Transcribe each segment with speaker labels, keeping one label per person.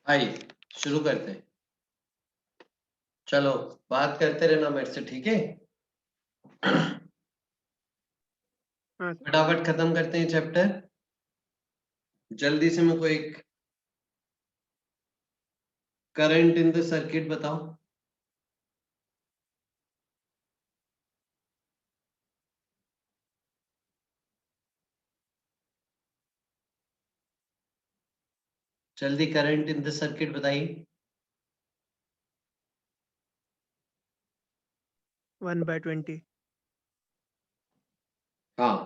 Speaker 1: आइए शुरू करते हैं। चलो बात करते रहना मेरे से, ठीक है?
Speaker 2: हाँ
Speaker 1: फटाफट खत्म करते हैं चैप्टर। जल्दी से मेरे को एक करंट इन द सर्किट बताओ। जल्दी करंट इन द सर्किट बताइए।
Speaker 2: 1/20।
Speaker 1: हाँ,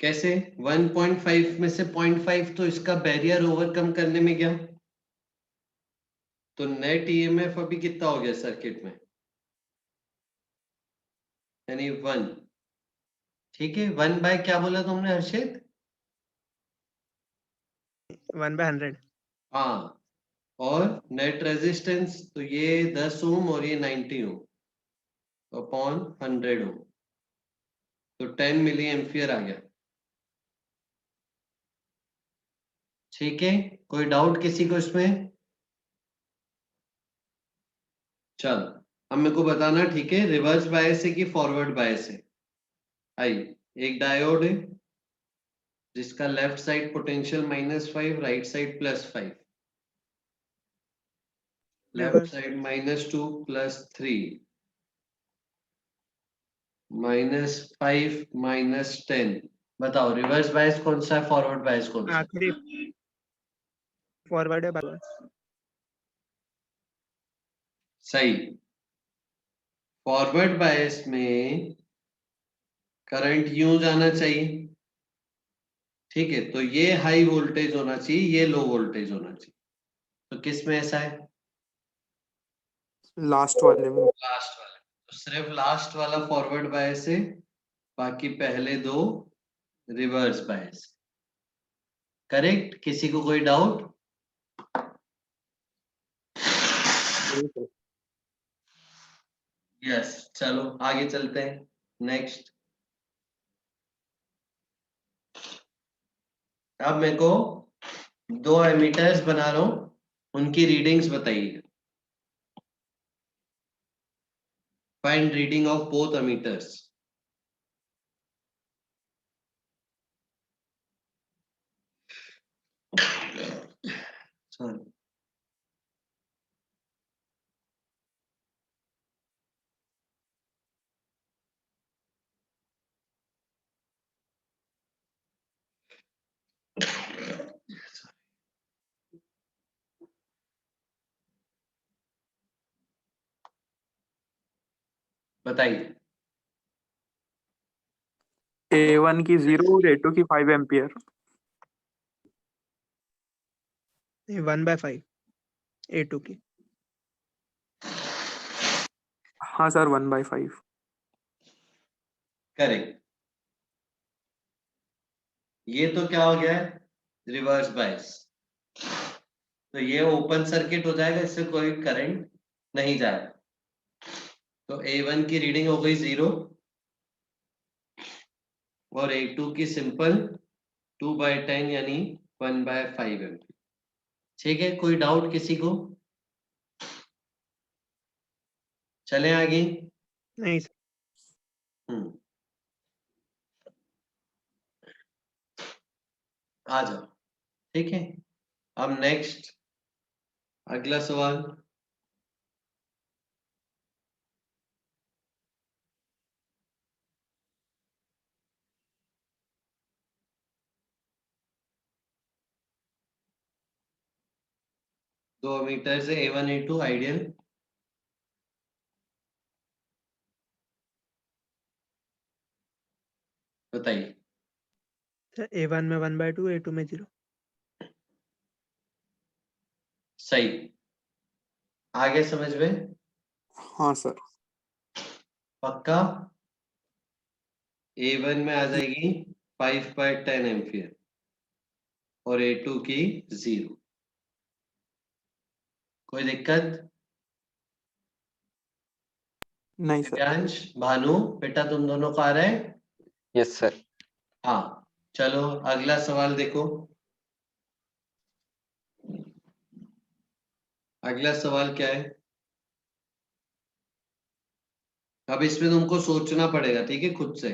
Speaker 1: कैसे? 1.5 में से 0.5 तो इसका बैरियर ओवरकम करने में गया, तो नेट ईएमएफ अभी कितना हो गया सर्किट में? यानी 1। ठीक है, 1 बाय क्या बोला तुमने हर्षित?
Speaker 2: 1/100।
Speaker 1: हाँ, और नेट रेजिस्टेंस तो ये 10 ओम और ये 90 ओम अपॉन 100 ओम, तो 10 मिली एम्पियर आ गया। ठीक है, कोई डाउट किसी को इसमें? चल अब मेरे को बताना, ठीक है, रिवर्स बायस है कि फॉरवर्ड बायस है। आइए, एक डायोड है जिसका left side potential -5, right side +5, left
Speaker 2: reverse.
Speaker 1: Side -2 +3, -5 -10। बताओ रिवर्स बायस कौन सा है, फॉरवर्ड बायस कौन सा है?
Speaker 2: आखिरी फॉरवर्ड है बराबर।
Speaker 1: सही। फॉरवर्ड बायस में करंट यूं जाना चाहिए, ठीक है, तो ये हाई वोल्टेज होना चाहिए, ये लो वोल्टेज होना चाहिए। तो किस में ऐसा है?
Speaker 3: लास्ट वाले में।
Speaker 1: लास्ट वाले। तो सिर्फ लास्ट वाला फॉरवर्ड बायस है, बाकी पहले दो रिवर्स बायस। करेक्ट? किसी को कोई डाउट? यस, चलो आगे चलते हैं। नेक्स्ट, अब मेरे को दो एमीटर्स बना रहा हूं, उनकी रीडिंग्स बताइए। Find reading of both ammeters. Sorry, बताइए।
Speaker 3: A1 की 0 और A2 की 5 एम्पियर।
Speaker 2: 1/5 A2 की।
Speaker 3: हाँ सर, 1/5।
Speaker 1: करेक्ट। ये तो क्या हो गया है, रिवर्स बायस, तो ये ओपन सर्किट हो जाएगा, इससे कोई करंट नहीं जाएगा। तो A1 की रीडिंग हो गई 0 और A2 की सिंपल 2/10 यानी 1/5 एम्पियर। ठीक है, कोई डाउट किसी को? चलें आगे।
Speaker 2: नहीं सर।
Speaker 1: हम्म, आ जाओ। ठीक है, अब नेक्स्ट अगला सवाल। दो मीटर से A1 A2 आइडियल, बताइए।
Speaker 2: सर A1 में 1/2, A2 में 0।
Speaker 1: सही, आगे समझ में?
Speaker 3: हाँ सर।
Speaker 1: पक्का? A1 में आ जाएगी 5/10 एम्पियर और A2 की 0। कोई दिक्कत?
Speaker 3: नहीं सर।
Speaker 1: दिव्यांश, भानु, बेटा तुम दोनों को आ रहा है?
Speaker 4: Yes sir.
Speaker 1: हाँ, चलो अगला सवाल देखो। अगला सवाल क्या है? अब इसमें तुमको सोचना पड़ेगा, ठीक है, खुद से।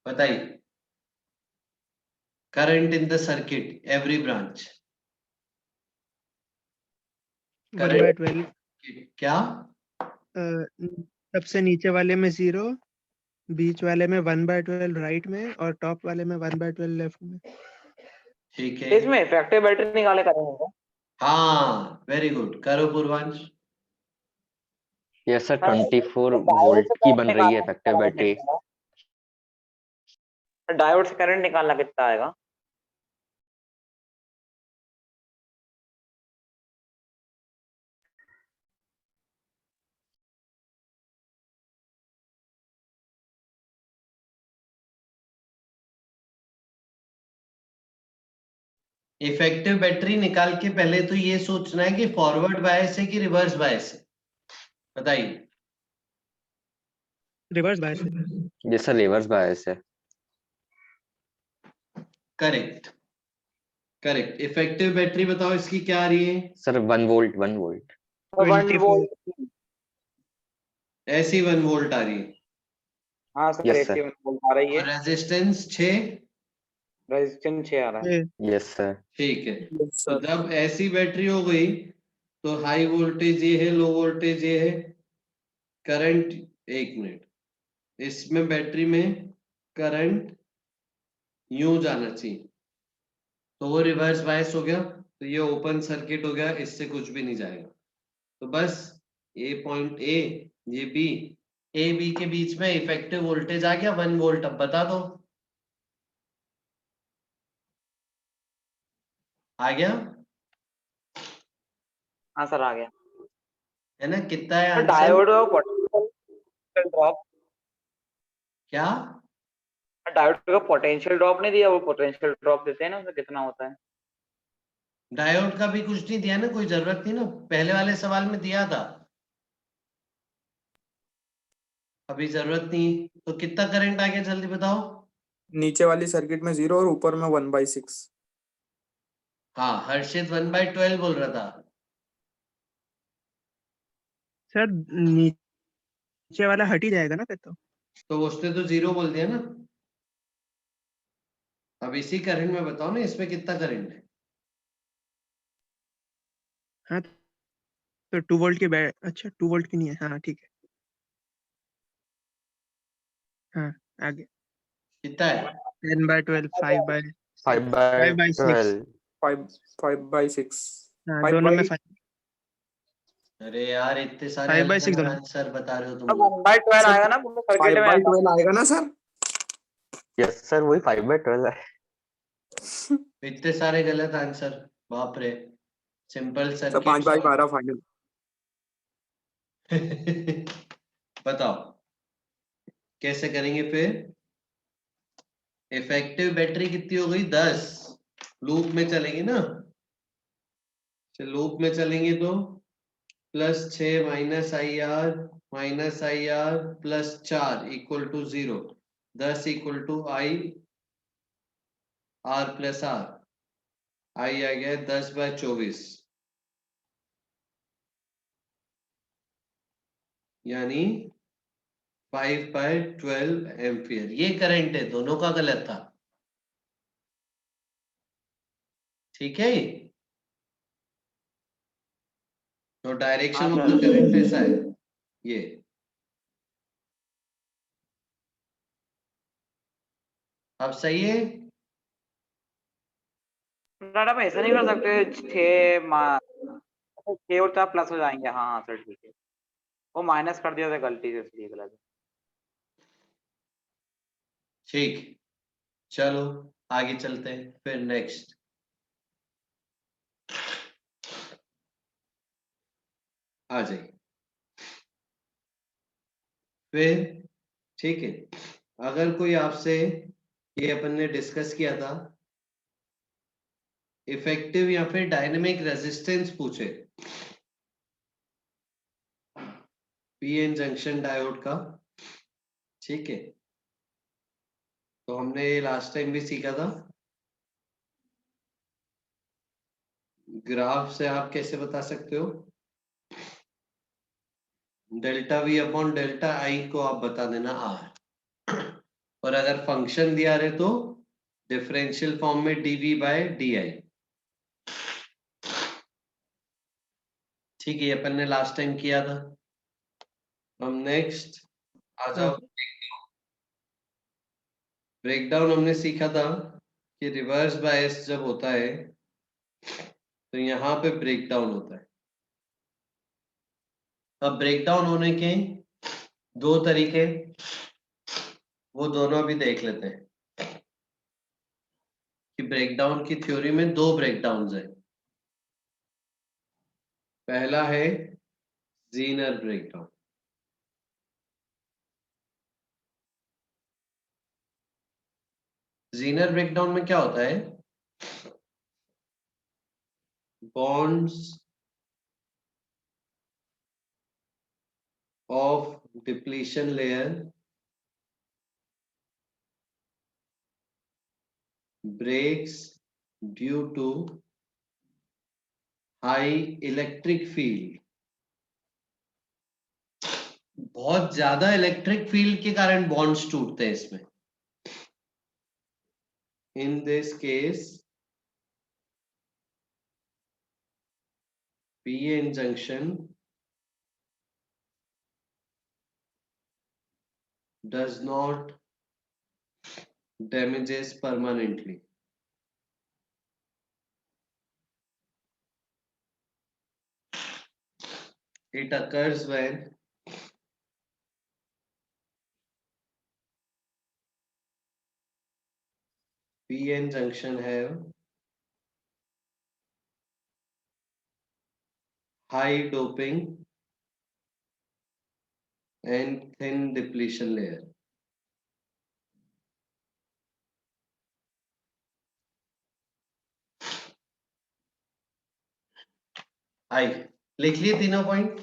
Speaker 1: बताइए। Current in the circuit every branch.
Speaker 2: 1/12
Speaker 1: क्या?
Speaker 2: सबसे नीचे वाले में 0, बीच वाले में 1/12 राइट में और टॉप वाले में 1/12 लेफ्ट में।
Speaker 1: ठीक है।
Speaker 4: इसमें इफेक्टिव बैटरी निकाले करेंगे क्या?
Speaker 1: हाँ, वेरी गुड, करो पूर्वांश।
Speaker 5: यस सर,
Speaker 4: हाँ,
Speaker 5: 24
Speaker 4: डायोड से
Speaker 5: वोल्ट की
Speaker 4: करंट
Speaker 5: बन रही है
Speaker 4: निकालना
Speaker 5: इफेक्टिव बैटरी।
Speaker 4: डायोड से करंट निकालना कितना आएगा?
Speaker 1: इफेक्टिव बैटरी निकाल के पहले तो ये सोचना है कि फॉरवर्ड बायस है कि रिवर्स बायस है। बताइए।
Speaker 2: रिवर्स बायस है।
Speaker 5: यस सर, रिवर्स बायस है।
Speaker 1: Correct, correct. इफेक्टिव बैटरी बताओ इसकी क्या आ रही है?
Speaker 5: Sir 1 volt 1 volt.
Speaker 4: 1
Speaker 2: 24
Speaker 4: वोल्ट।
Speaker 1: ऐसी 1 वोल्ट आ रही है।
Speaker 4: हाँ सर,
Speaker 5: Yes,
Speaker 4: ऐसी
Speaker 5: sir.
Speaker 4: वोल्ट आ रही
Speaker 1: और
Speaker 4: है।
Speaker 1: रेजिस्टेंस 6।
Speaker 4: रेजिस्टेंस 6 आ रहा है।
Speaker 5: Yes sir.
Speaker 1: ठीक है।
Speaker 3: Yes,
Speaker 1: तो
Speaker 3: sir.
Speaker 1: जब ऐसी बैटरी हो गई तो हाई वोल्टेज ये है, लो वोल्टेज ये है, करंट। एक मिनट, इसमें बैटरी में करंट यूं जाना चाहिए, तो वो रिवर्स बायस हो गया, तो ये ओपन सर्किट हो गया, इससे कुछ भी नहीं जाएगा। तो बस ए पॉइंट ए, ये बी, ए बी के बीच में इफेक्टिव वोल्टेज आ गया 1 वोल्ट। अब बता दो, आ गया
Speaker 4: हाँ सर, आ गया।
Speaker 1: है ना? कितना है
Speaker 4: तो
Speaker 1: आंसर?
Speaker 4: डायोड का पोटेंशियल ड्रॉप,
Speaker 1: क्या?
Speaker 4: डायोड का पोटेंशियल ड्रॉप नहीं दिया, वो पोटेंशियल ड्रॉप देते हैं ना, उसमें कितना होता है?
Speaker 1: डायोड का भी कुछ नहीं दिया ना, कोई जरूरत नहीं ना, पहले वाले सवाल में दिया था, अभी जरूरत नहीं। तो कितना करंट आ गया जल्दी बताओ।
Speaker 3: नीचे वाली सर्किट में 0 और ऊपर में 1/6।
Speaker 1: हाँ, हर्षित 1/12 बोल रहा था।
Speaker 2: सर नीचे वाला हट ही जाएगा ना फिर तो।
Speaker 1: उसने तो 0 बोल दिया ना। अब इसी करंट में बताओ ना, इसमें कितना करंट है?
Speaker 2: हाँ तो 2 वोल्ट की अच्छा 2 वोल्ट की नहीं है। हाँ ठीक है। हाँ आगे।
Speaker 1: कितना है?
Speaker 2: 10/12 5/6
Speaker 5: 5/12।
Speaker 3: 5/6।
Speaker 2: हाँ
Speaker 3: 5
Speaker 2: दोनों में
Speaker 3: by
Speaker 2: 5
Speaker 1: अरे यार, इतने सारे
Speaker 2: 5/6
Speaker 1: अलग अलग
Speaker 2: दोनों।
Speaker 1: आंसर बता रहे हो तुम
Speaker 4: अब
Speaker 1: लोग।
Speaker 4: 1/12 आएगा ना पूरे सर्किट में?
Speaker 3: 5/12 आएगा ना सर?
Speaker 5: यस सर, वही 5/12 है।
Speaker 1: इतने सारे गलत आंसर, बाप रे। Simple
Speaker 3: sir
Speaker 1: circuit
Speaker 3: 5/12 final.
Speaker 1: बताओ कैसे करेंगे फिर? इफेक्टिव बैटरी कितनी हो गई? 10। लूप में चलेंगे ना, लूप में चलेंगे तो +6 -IR +4 equal to 0। 10 equal to IR + R। I आ गया 10/24, यानी 5/12 एम्पियर। ये करंट है, दोनों का गलत था, ठीक है। तो डायरेक्शन ऑफ द करंट ऐसा है ये। अब सही है?
Speaker 4: मैडम ऐसा नहीं कर सकते? 6 और 4 प्लस हो जाएंगे। हाँ हाँ सर, ठीक है। वो माइनस कर दिया था गलती से, इसलिए गलत है।
Speaker 1: ठीक, चलो आगे चलते हैं फिर। नेक्स्ट आ जाइए फिर, ठीक है। अगर कोई आपसे, ये अपन ने डिस्कस किया था इफेक्टिव या फिर डायनेमिक रेजिस्टेंस पूछे पीएन जंक्शन डायोड का, ठीक है, तो हमने ये लास्ट टाइम भी सीखा था। ग्राफ से आप कैसे बता सकते हो, डेल्टा वी अपॉन डेल्टा आई को आप बता देना आर, और अगर फंक्शन दिया रहे तो डिफरेंशियल फॉर्म में डीवी बाय डी आई। ठीक है, ये अपन ने लास्ट टाइम किया था। हम नेक्स्ट आ जाओ, ब्रेकडाउन हमने सीखा था कि रिवर्स बायस जब होता है तो यहाँ पे ब्रेकडाउन होता है। अब ब्रेकडाउन होने के दो तरीके, वो दोनों भी देख लेते हैं कि ब्रेकडाउन की थ्योरी में दो ब्रेकडाउन्स है। पहला है जीनर ब्रेकडाउन। जीनर ब्रेकडाउन में क्या होता है, bonds of depletion layer breaks due to high electric field। बहुत ज्यादा इलेक्ट्रिक फील्ड के कारण बॉन्ड्स टूटते हैं इसमें। In this case PN junction does not damages permanently। It occurs when PN junction have high doping and thin depletion layer। आई लिख लिए तीनों पॉइंट।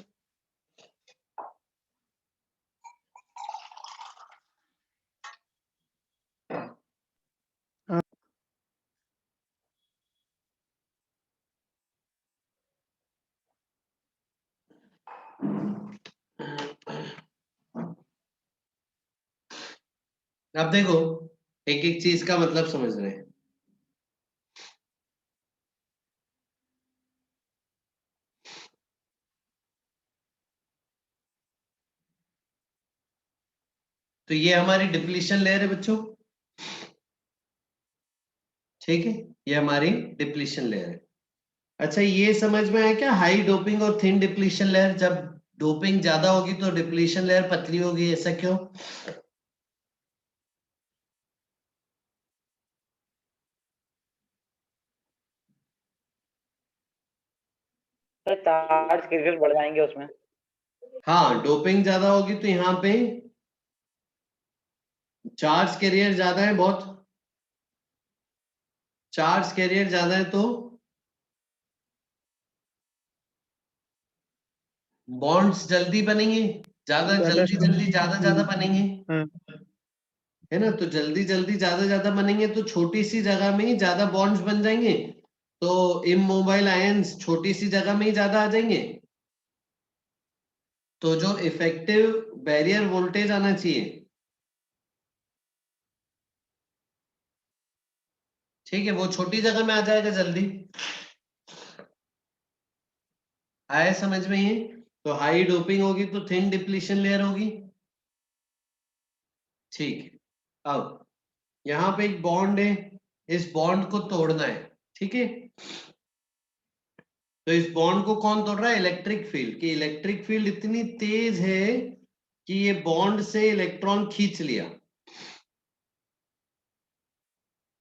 Speaker 1: अब देखो एक एक चीज का मतलब समझ रहे हैं। तो ये हमारी डिप्लीशन लेयर है बच्चों, ठीक है, ये हमारी डिप्लीशन लेयर है। अच्छा ये समझ में आया क्या, हाई डोपिंग और थिन डिप्लीशन लेयर, जब डोपिंग ज्यादा होगी तो डिप्लीशन लेयर पतली होगी, ऐसा क्यों?
Speaker 4: तो चार्ज कैरियर बढ़ जाएंगे उसमें।
Speaker 1: हाँ, डोपिंग ज्यादा होगी तो यहाँ पे चार्ज कैरियर ज्यादा है, बहुत चार्ज कैरियर ज्यादा है तो बॉन्ड्स जल्दी बनेंगे, ज्यादा ज्यादा बनेंगे, है ना। तो जल्दी ज्यादा बनेंगे तो छोटी सी जगह में ही ज्यादा बॉन्ड्स बन जाएंगे, तो इमोबाइल आयंस छोटी सी जगह में ही ज्यादा आ जाएंगे। तो जो इफेक्टिव बैरियर वोल्टेज आना चाहिए, ठीक है, वो छोटी जगह में आ जाएगा जल्दी। आया समझ में ये? तो हाई डोपिंग होगी तो थिन डिप्लीशन लेयर होगी, ठीक है। अब यहाँ पे एक बॉन्ड है, इस बॉन्ड को तोड़ना है, ठीक है। तो इस बॉन्ड को कौन तोड़ रहा है, इलेक्ट्रिक फील्ड। कि इलेक्ट्रिक फील्ड इतनी तेज है कि ये बॉन्ड से इलेक्ट्रॉन खींच लिया,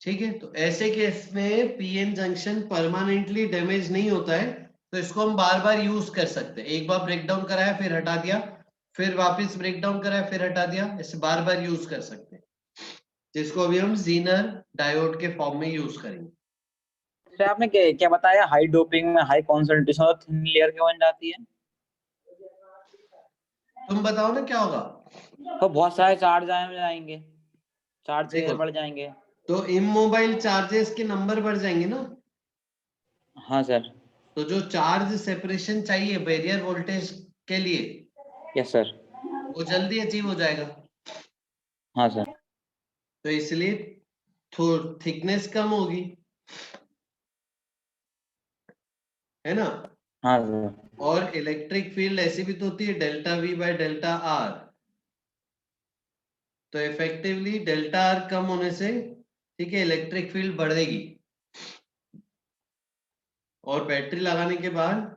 Speaker 1: ठीक है। तो ऐसे केस में पीएन जंक्शन परमानेंटली डैमेज नहीं होता है, तो इसको हम बार बार यूज कर सकते हैं। एक बार ब्रेकडाउन कराया फिर हटा दिया, फिर वापस ब्रेकडाउन कराया फिर हटा दिया, ऐसे बार बार यूज कर सकते हैं, जिसको अभी हम जीनर डायोड के फॉर्म में यूज करेंगे।
Speaker 4: सर आपने क्या बताया, हाई डोपिंग में हाई कॉन्सेंट्रेशन और थिन लेयर क्यों बन जाती है?
Speaker 1: तुम बताओ ना क्या होगा।
Speaker 4: तो बहुत सारे चार्ज आए जाएंगे, चार्ज
Speaker 1: देखो,
Speaker 4: बढ़ जाएंगे।
Speaker 1: तो इमोबाइल चार्जेस के नंबर बढ़ जाएंगे ना।
Speaker 4: हाँ सर।
Speaker 1: तो जो चार्ज सेपरेशन चाहिए बैरियर वोल्टेज के लिए,
Speaker 4: यस सर।
Speaker 1: वो जल्दी अचीव हो जाएगा।
Speaker 4: हाँ सर।
Speaker 1: तो इसलिए थिकनेस कम होगी, है ना।
Speaker 4: हाँ सर।
Speaker 1: और इलेक्ट्रिक फील्ड ऐसी भी तो होती है delta we by delta R. तो इफेक्टिवली डेल्टा आर कम होने से, ठीक है, इलेक्ट्रिक फील्ड बढ़ेगी। और बैटरी लगाने के बाद,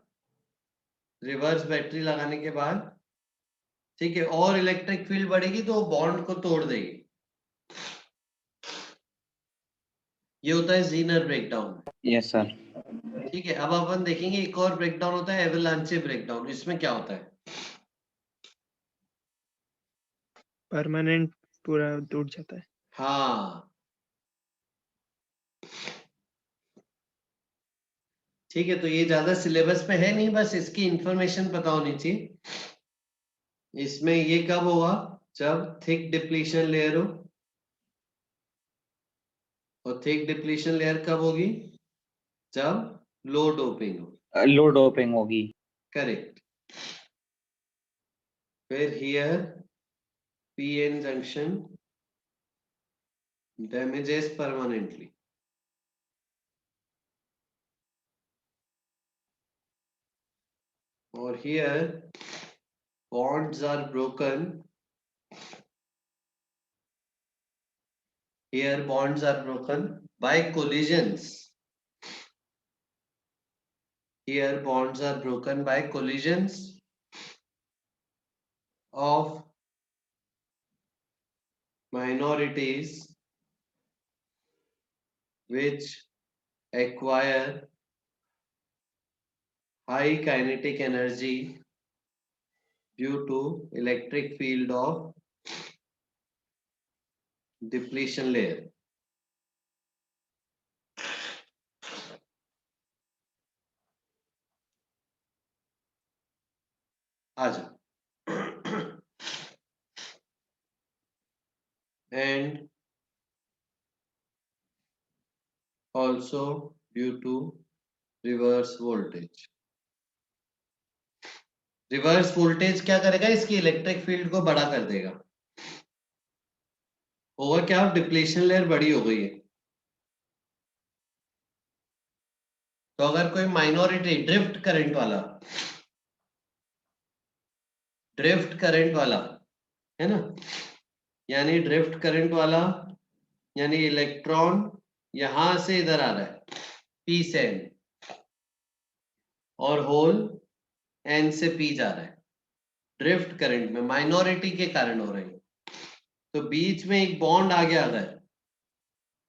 Speaker 1: रिवर्स बैटरी लगाने के बाद, ठीक है, और इलेक्ट्रिक फील्ड बढ़ेगी तो वो बॉन्ड को तोड़ देगी। ये होता है जीनर ब्रेकडाउन।
Speaker 4: Yes sir.
Speaker 1: ठीक है, अब अपन देखेंगे एक और ब्रेकडाउन होता है एवलांचे ब्रेकडाउन। इसमें क्या होता है?
Speaker 2: परमानेंट पूरा टूट जाता है।
Speaker 1: हाँ, ठीक है, तो ये ज्यादा सिलेबस में है नहीं, बस इसकी इंफॉर्मेशन पता होनी चाहिए। इसमें ये कब होगा? जब थिक डिप्लीशन लेयर हो। और थिक डिप्लीशन लेयर कब होगी? जब लो डोपिंग हो।
Speaker 4: लो डोपिंग होगी।
Speaker 1: करेक्ट। फिर here PN junction damages permanently. Or here bonds are broken. Here bonds are broken by collisions. Here bonds are broken by collisions of minorities which acquire high kinetic energy due to electric field of depletion layer. And also due to reverse voltage. Reverse voltage क्या करेगा? इसकी electric field को बड़ा कर देगा। होगा क्या? Depletion layer बड़ी हो गई है। तो अगर कोई माइनॉरिटी ड्रिफ्ट करंट वाला है ना, यानी ड्रिफ्ट करंट वाला यानी इलेक्ट्रॉन यहां से इधर आ रहा है पी से एन, और होल एन से पी जा रहा है। ड्रिफ्ट करंट में माइनॉरिटी के कारण हो रही है। तो बीच में एक बॉन्ड आ गया अगर,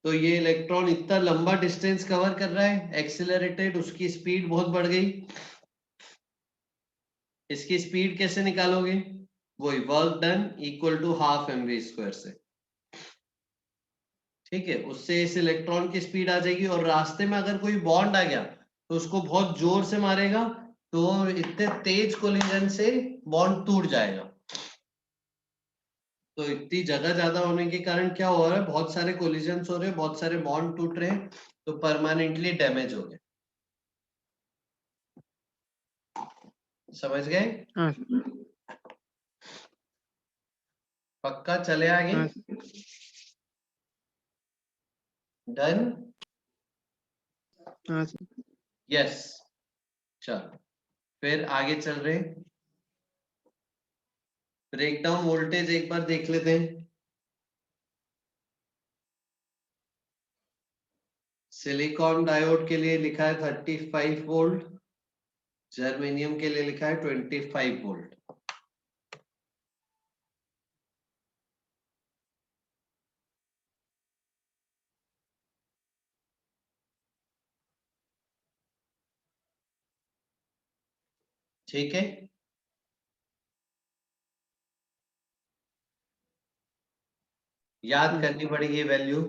Speaker 1: तो ये इलेक्ट्रॉन इतना लंबा डिस्टेंस कवर कर रहा है, एक्सिलरेटेड, उसकी स्पीड बहुत बढ़ गई। इसकी स्पीड कैसे निकालोगे? वही work done equal to half mv square से। ठीक है, उससे इस इलेक्ट्रॉन की स्पीड आ जाएगी। और रास्ते में अगर कोई बॉन्ड आ गया तो उसको बहुत जोर से मारेगा, तो इतने तेज कोलिजन से बॉन्ड टूट जाएगा। तो इतनी जगह ज्यादा होने के कारण क्या हो रहा है? बहुत सारे कोलिजन्स हो रहे हैं, बहुत सारे बॉन्ड टूट रहे हैं, तो परमानेंटली डैमेज हो गए। समझ गए?
Speaker 2: हाँ
Speaker 1: पक्का? चले आगे।
Speaker 2: हाँ
Speaker 1: डन?
Speaker 2: हाँ
Speaker 1: यस। चलो फिर आगे चल रहे हैं। ब्रेकडाउन वोल्टेज एक बार देख लेते हैं। सिलिकॉन डायोड के लिए लिखा है 35 वोल्ट, जर्मेनियम के लिए लिखा है 25 वोल्ट। ठीक है, याद करनी पड़ेगी वैल्यू।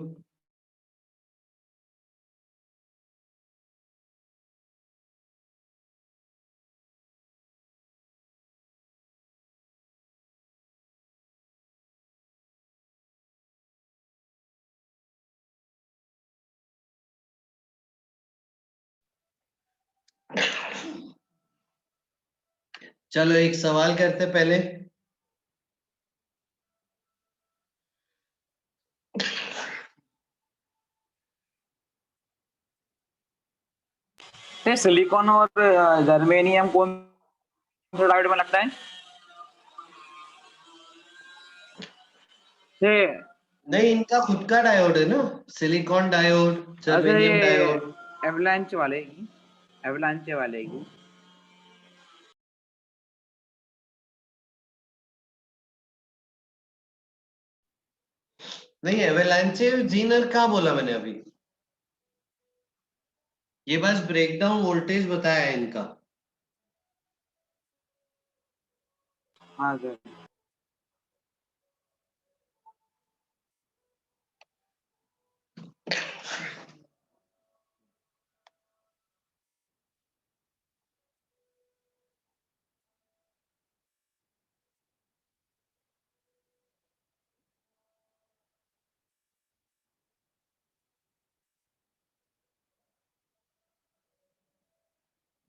Speaker 1: चलो एक सवाल करते पहले।
Speaker 4: सिलिकॉन और जर्मेनियम कौन से डायोड में लगता है? ये
Speaker 1: नहीं, इनका खुद का डायोड है ना, सिलिकॉन डायोड,
Speaker 4: अच्छा,
Speaker 1: जर्मेनियम
Speaker 4: ये
Speaker 1: डायोड।
Speaker 4: एवलांच वाले की
Speaker 1: नहीं, एवेलांचे जीनर कहाँ बोला मैंने अभी? ये बस ब्रेकडाउन वोल्टेज बताया है इनका।
Speaker 4: हाँ सर।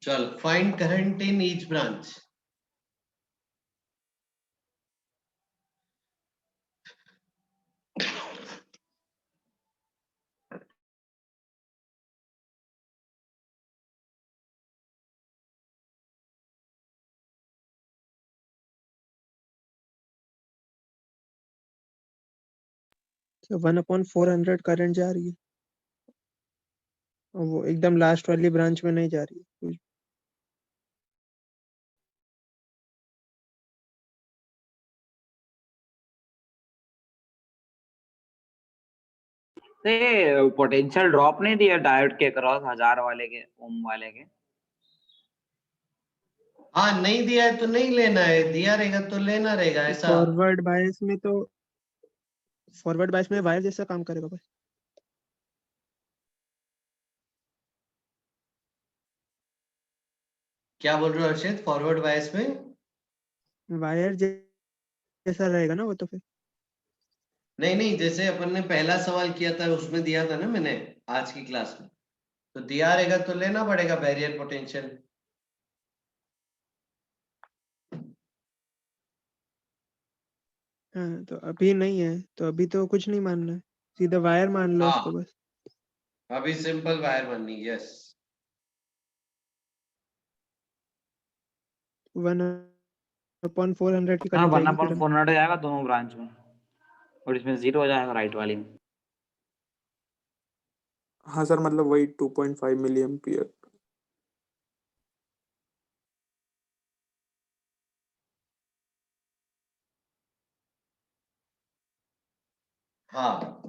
Speaker 1: चल, find current in each branch.
Speaker 2: तो 1/400 करंट जा रही है और वो एकदम लास्ट वाली ब्रांच में नहीं जा रही है।
Speaker 4: तो ये पोटेंशियल ड्रॉप नहीं दिया डायोड के क्रॉस 1000 वाले के, ओम वाले के?
Speaker 1: हाँ, नहीं दिया है तो नहीं लेना है, दिया रहेगा तो लेना रहेगा, ऐसा।
Speaker 2: फॉरवर्ड बायस में वायर जैसा काम करेगा बस।
Speaker 1: क्या बोल रहे हो हर्षित? फॉरवर्ड बायस में
Speaker 2: वायर जैसा रहेगा ना वो तो फिर।
Speaker 1: नहीं नहीं, जैसे अपन ने पहला सवाल किया था उसमें दिया था ना मैंने आज की क्लास में, तो दिया रहेगा तो लेना पड़ेगा बैरियर पोटेंशियल।
Speaker 2: हाँ तो अभी नहीं है तो अभी तो कुछ नहीं मानना है, सीधा वायर मान लो उसको
Speaker 1: हाँ,
Speaker 2: बस।
Speaker 1: अभी सिंपल वायर बननी। यस।
Speaker 2: 1/400 की
Speaker 4: हाँ,
Speaker 2: करंट
Speaker 4: वन
Speaker 2: जाएगी
Speaker 4: अपन
Speaker 2: फिर।
Speaker 4: 400 जाएगा दोनों ब्रांच में, और इसमें 0 हो जाएगा राइट वाली में।
Speaker 3: हाँ सर, मतलब वही 2.5 मिली एम्पियर।
Speaker 1: हाँ।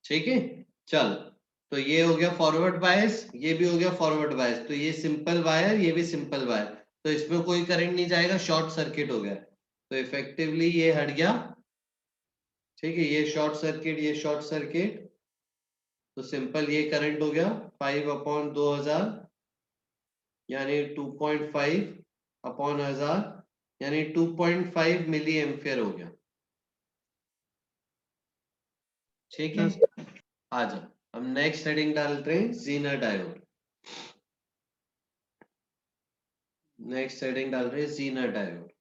Speaker 1: ठीक है, चल। तो ये हो गया फॉरवर्ड बायस, ये भी हो गया फॉरवर्ड बायस, तो ये सिंपल वायर, ये भी सिंपल वायर, तो इसमें कोई करंट नहीं जाएगा, शॉर्ट सर्किट हो गया, तो इफेक्टिवली ये हट गया। ठीक है, ये शॉर्ट सर्किट, ये शॉर्ट सर्किट, तो सिंपल ये करंट हो गया 5/2000, यानी 2.5/1000, यानी 2.5 मिली एम्पियर हो गया। ठीक है,
Speaker 2: हाँ,
Speaker 1: आ जाओ। हम नेक्स्ट हेडिंग डालते हैं जीनर डायोड। नेक्स्ट हेडिंग डाल रहे हैं जीनर डायोड।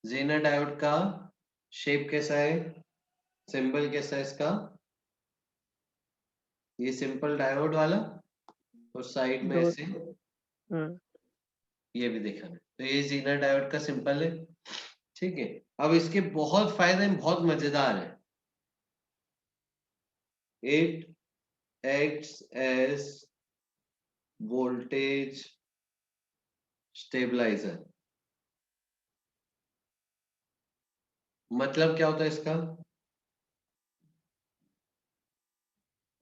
Speaker 1: जीनर डायोड का शेप कैसा है, सिंबल कैसा है इसका? ये सिंपल डायोड वाला, और साइड में
Speaker 2: दो।
Speaker 1: ऐसे
Speaker 2: हाँ,
Speaker 1: ये भी दिखा है, तो ये जीनर डायोड का सिंपल है। ठीक है, अब इसके बहुत फायदे हैं, बहुत मजेदार है। It acts as voltage stabilizer। मतलब क्या होता है इसका?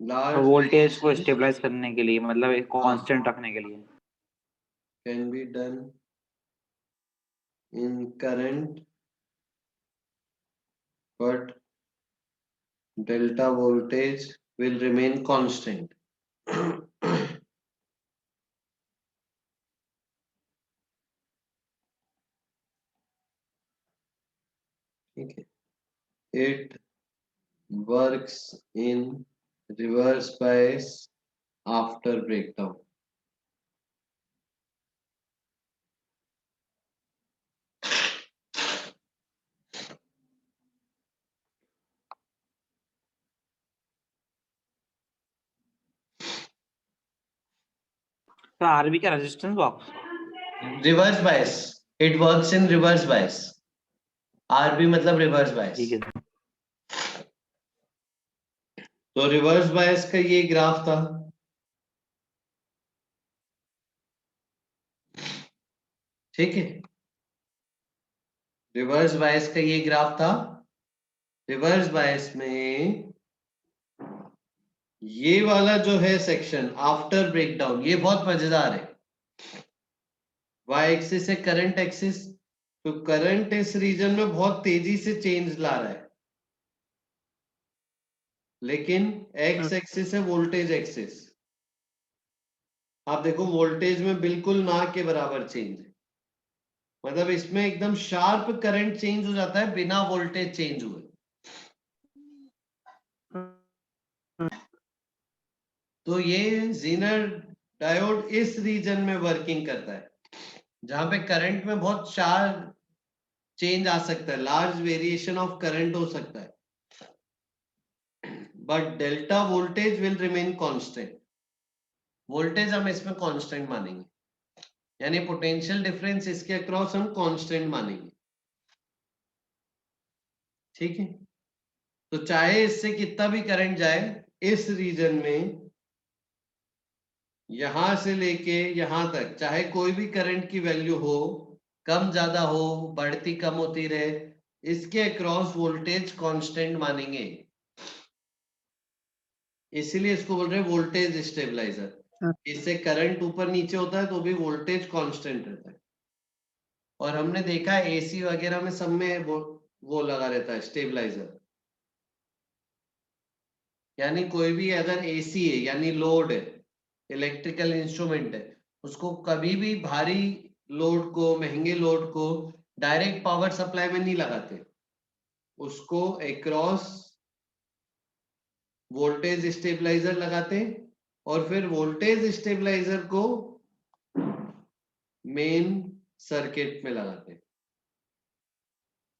Speaker 1: लार्ज
Speaker 4: वोल्टेज को
Speaker 1: वेरिएशन
Speaker 4: स्टेबलाइज करने के लिए, मतलब एक कांस्टेंट रखने के लिए।
Speaker 1: Can be done in current, but delta voltage will remain constant। it works in reverse bias after breakdown.
Speaker 4: तो आरबी का resistance box
Speaker 1: reverse bias, it works in reverse bias. RB मतलब रिवर्स बायस।
Speaker 4: ठीक है।
Speaker 1: तो reverse bias का ये graph था, ठीक है। रिवर्स बायस का ये ग्राफ था। रिवर्स बायस में ये वाला जो है सेक्शन आफ्टर ब्रेकडाउन, ये बहुत मजेदार है। वाई एक्सिस है करंट एक्सिस, तो करंट इस रीजन में बहुत तेजी से चेंज ला रहा है, लेकिन एक्स एक्सिस है वोल्टेज एक्सिस। आप देखो वोल्टेज में बिल्कुल ना के बराबर चेंज है, मतलब इसमें एकदम शार्प करंट चेंज हो जाता है बिना वोल्टेज चेंज हुए। तो ये जीनर डायोड इस रीजन में वर्किंग करता है जहां पे करंट में बहुत शार्प चेंज आ सकता है, लार्ज वेरिएशन ऑफ करंट हो सकता है, but delta voltage will remain constant. Voltage हम इसमें कांस्टेंट मानेंगे, यानी पोटेंशियल डिफरेंस इसके अक्रॉस हम कांस्टेंट मानेंगे, ठीक है। तो चाहे इससे कितना भी करंट जाए इस रीजन में, यहां से लेके यहां तक, चाहे कोई भी करंट की वैल्यू हो, कम ज्यादा हो, बढ़ती कम होती रहे, इसके अक्रॉस वोल्टेज कांस्टेंट मानेंगे। इसीलिए इसको बोल रहे हैं वोल्टेज स्टेबलाइजर। इससे करंट ऊपर नीचे होता है तो भी वोल्टेज कांस्टेंट रहता है। और हमने देखा है एसी वगैरह में सब में वो लगा रहता है स्टेबलाइजर। यानी कोई भी अगर एसी है यानी लोड है, इलेक्ट्रिकल इंस्ट्रूमेंट है, उसको कभी भी भारी लोड को, महंगे लोड को डायरेक्ट पावर सप्लाई में नहीं लगाते, उसको अक्रॉस वोल्टेज स्टेबलाइजर लगाते हैं और फिर वोल्टेज स्टेबलाइजर को मेन सर्किट में लगाते हैं।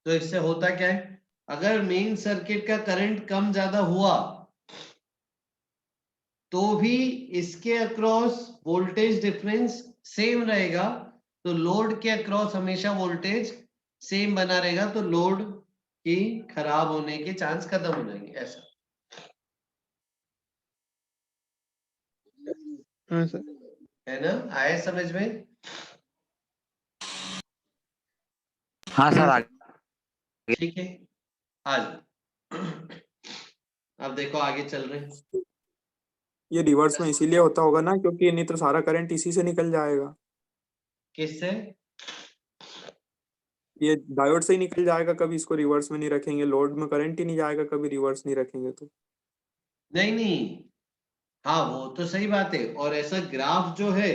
Speaker 1: तो इससे होता क्या है, अगर मेन सर्किट का करंट कम ज्यादा हुआ तो भी इसके अक्रॉस वोल्टेज डिफरेंस सेम रहेगा, तो लोड के अक्रॉस हमेशा वोल्टेज सेम बना रहेगा, तो लोड की खराब होने के चांस खत्म हो जाएंगे। ऐसा
Speaker 2: हाँ सर।
Speaker 1: है ना, आए समझ में?
Speaker 4: हाँ सर आगे।
Speaker 1: ठीक है, आज अब देखो आगे चल रहे हैं।
Speaker 3: ये रिवर्स में इसीलिए होता होगा ना, क्योंकि नहीं तो सारा करंट इसी से निकल जाएगा।
Speaker 1: किससे?
Speaker 3: ये डायोड से ही निकल जाएगा कभी, इसको रिवर्स में नहीं रखेंगे, लोड में करंट ही नहीं जाएगा कभी रिवर्स नहीं रखेंगे तो।
Speaker 1: नहीं, हाँ वो तो सही बात है। और ऐसा ग्राफ जो है,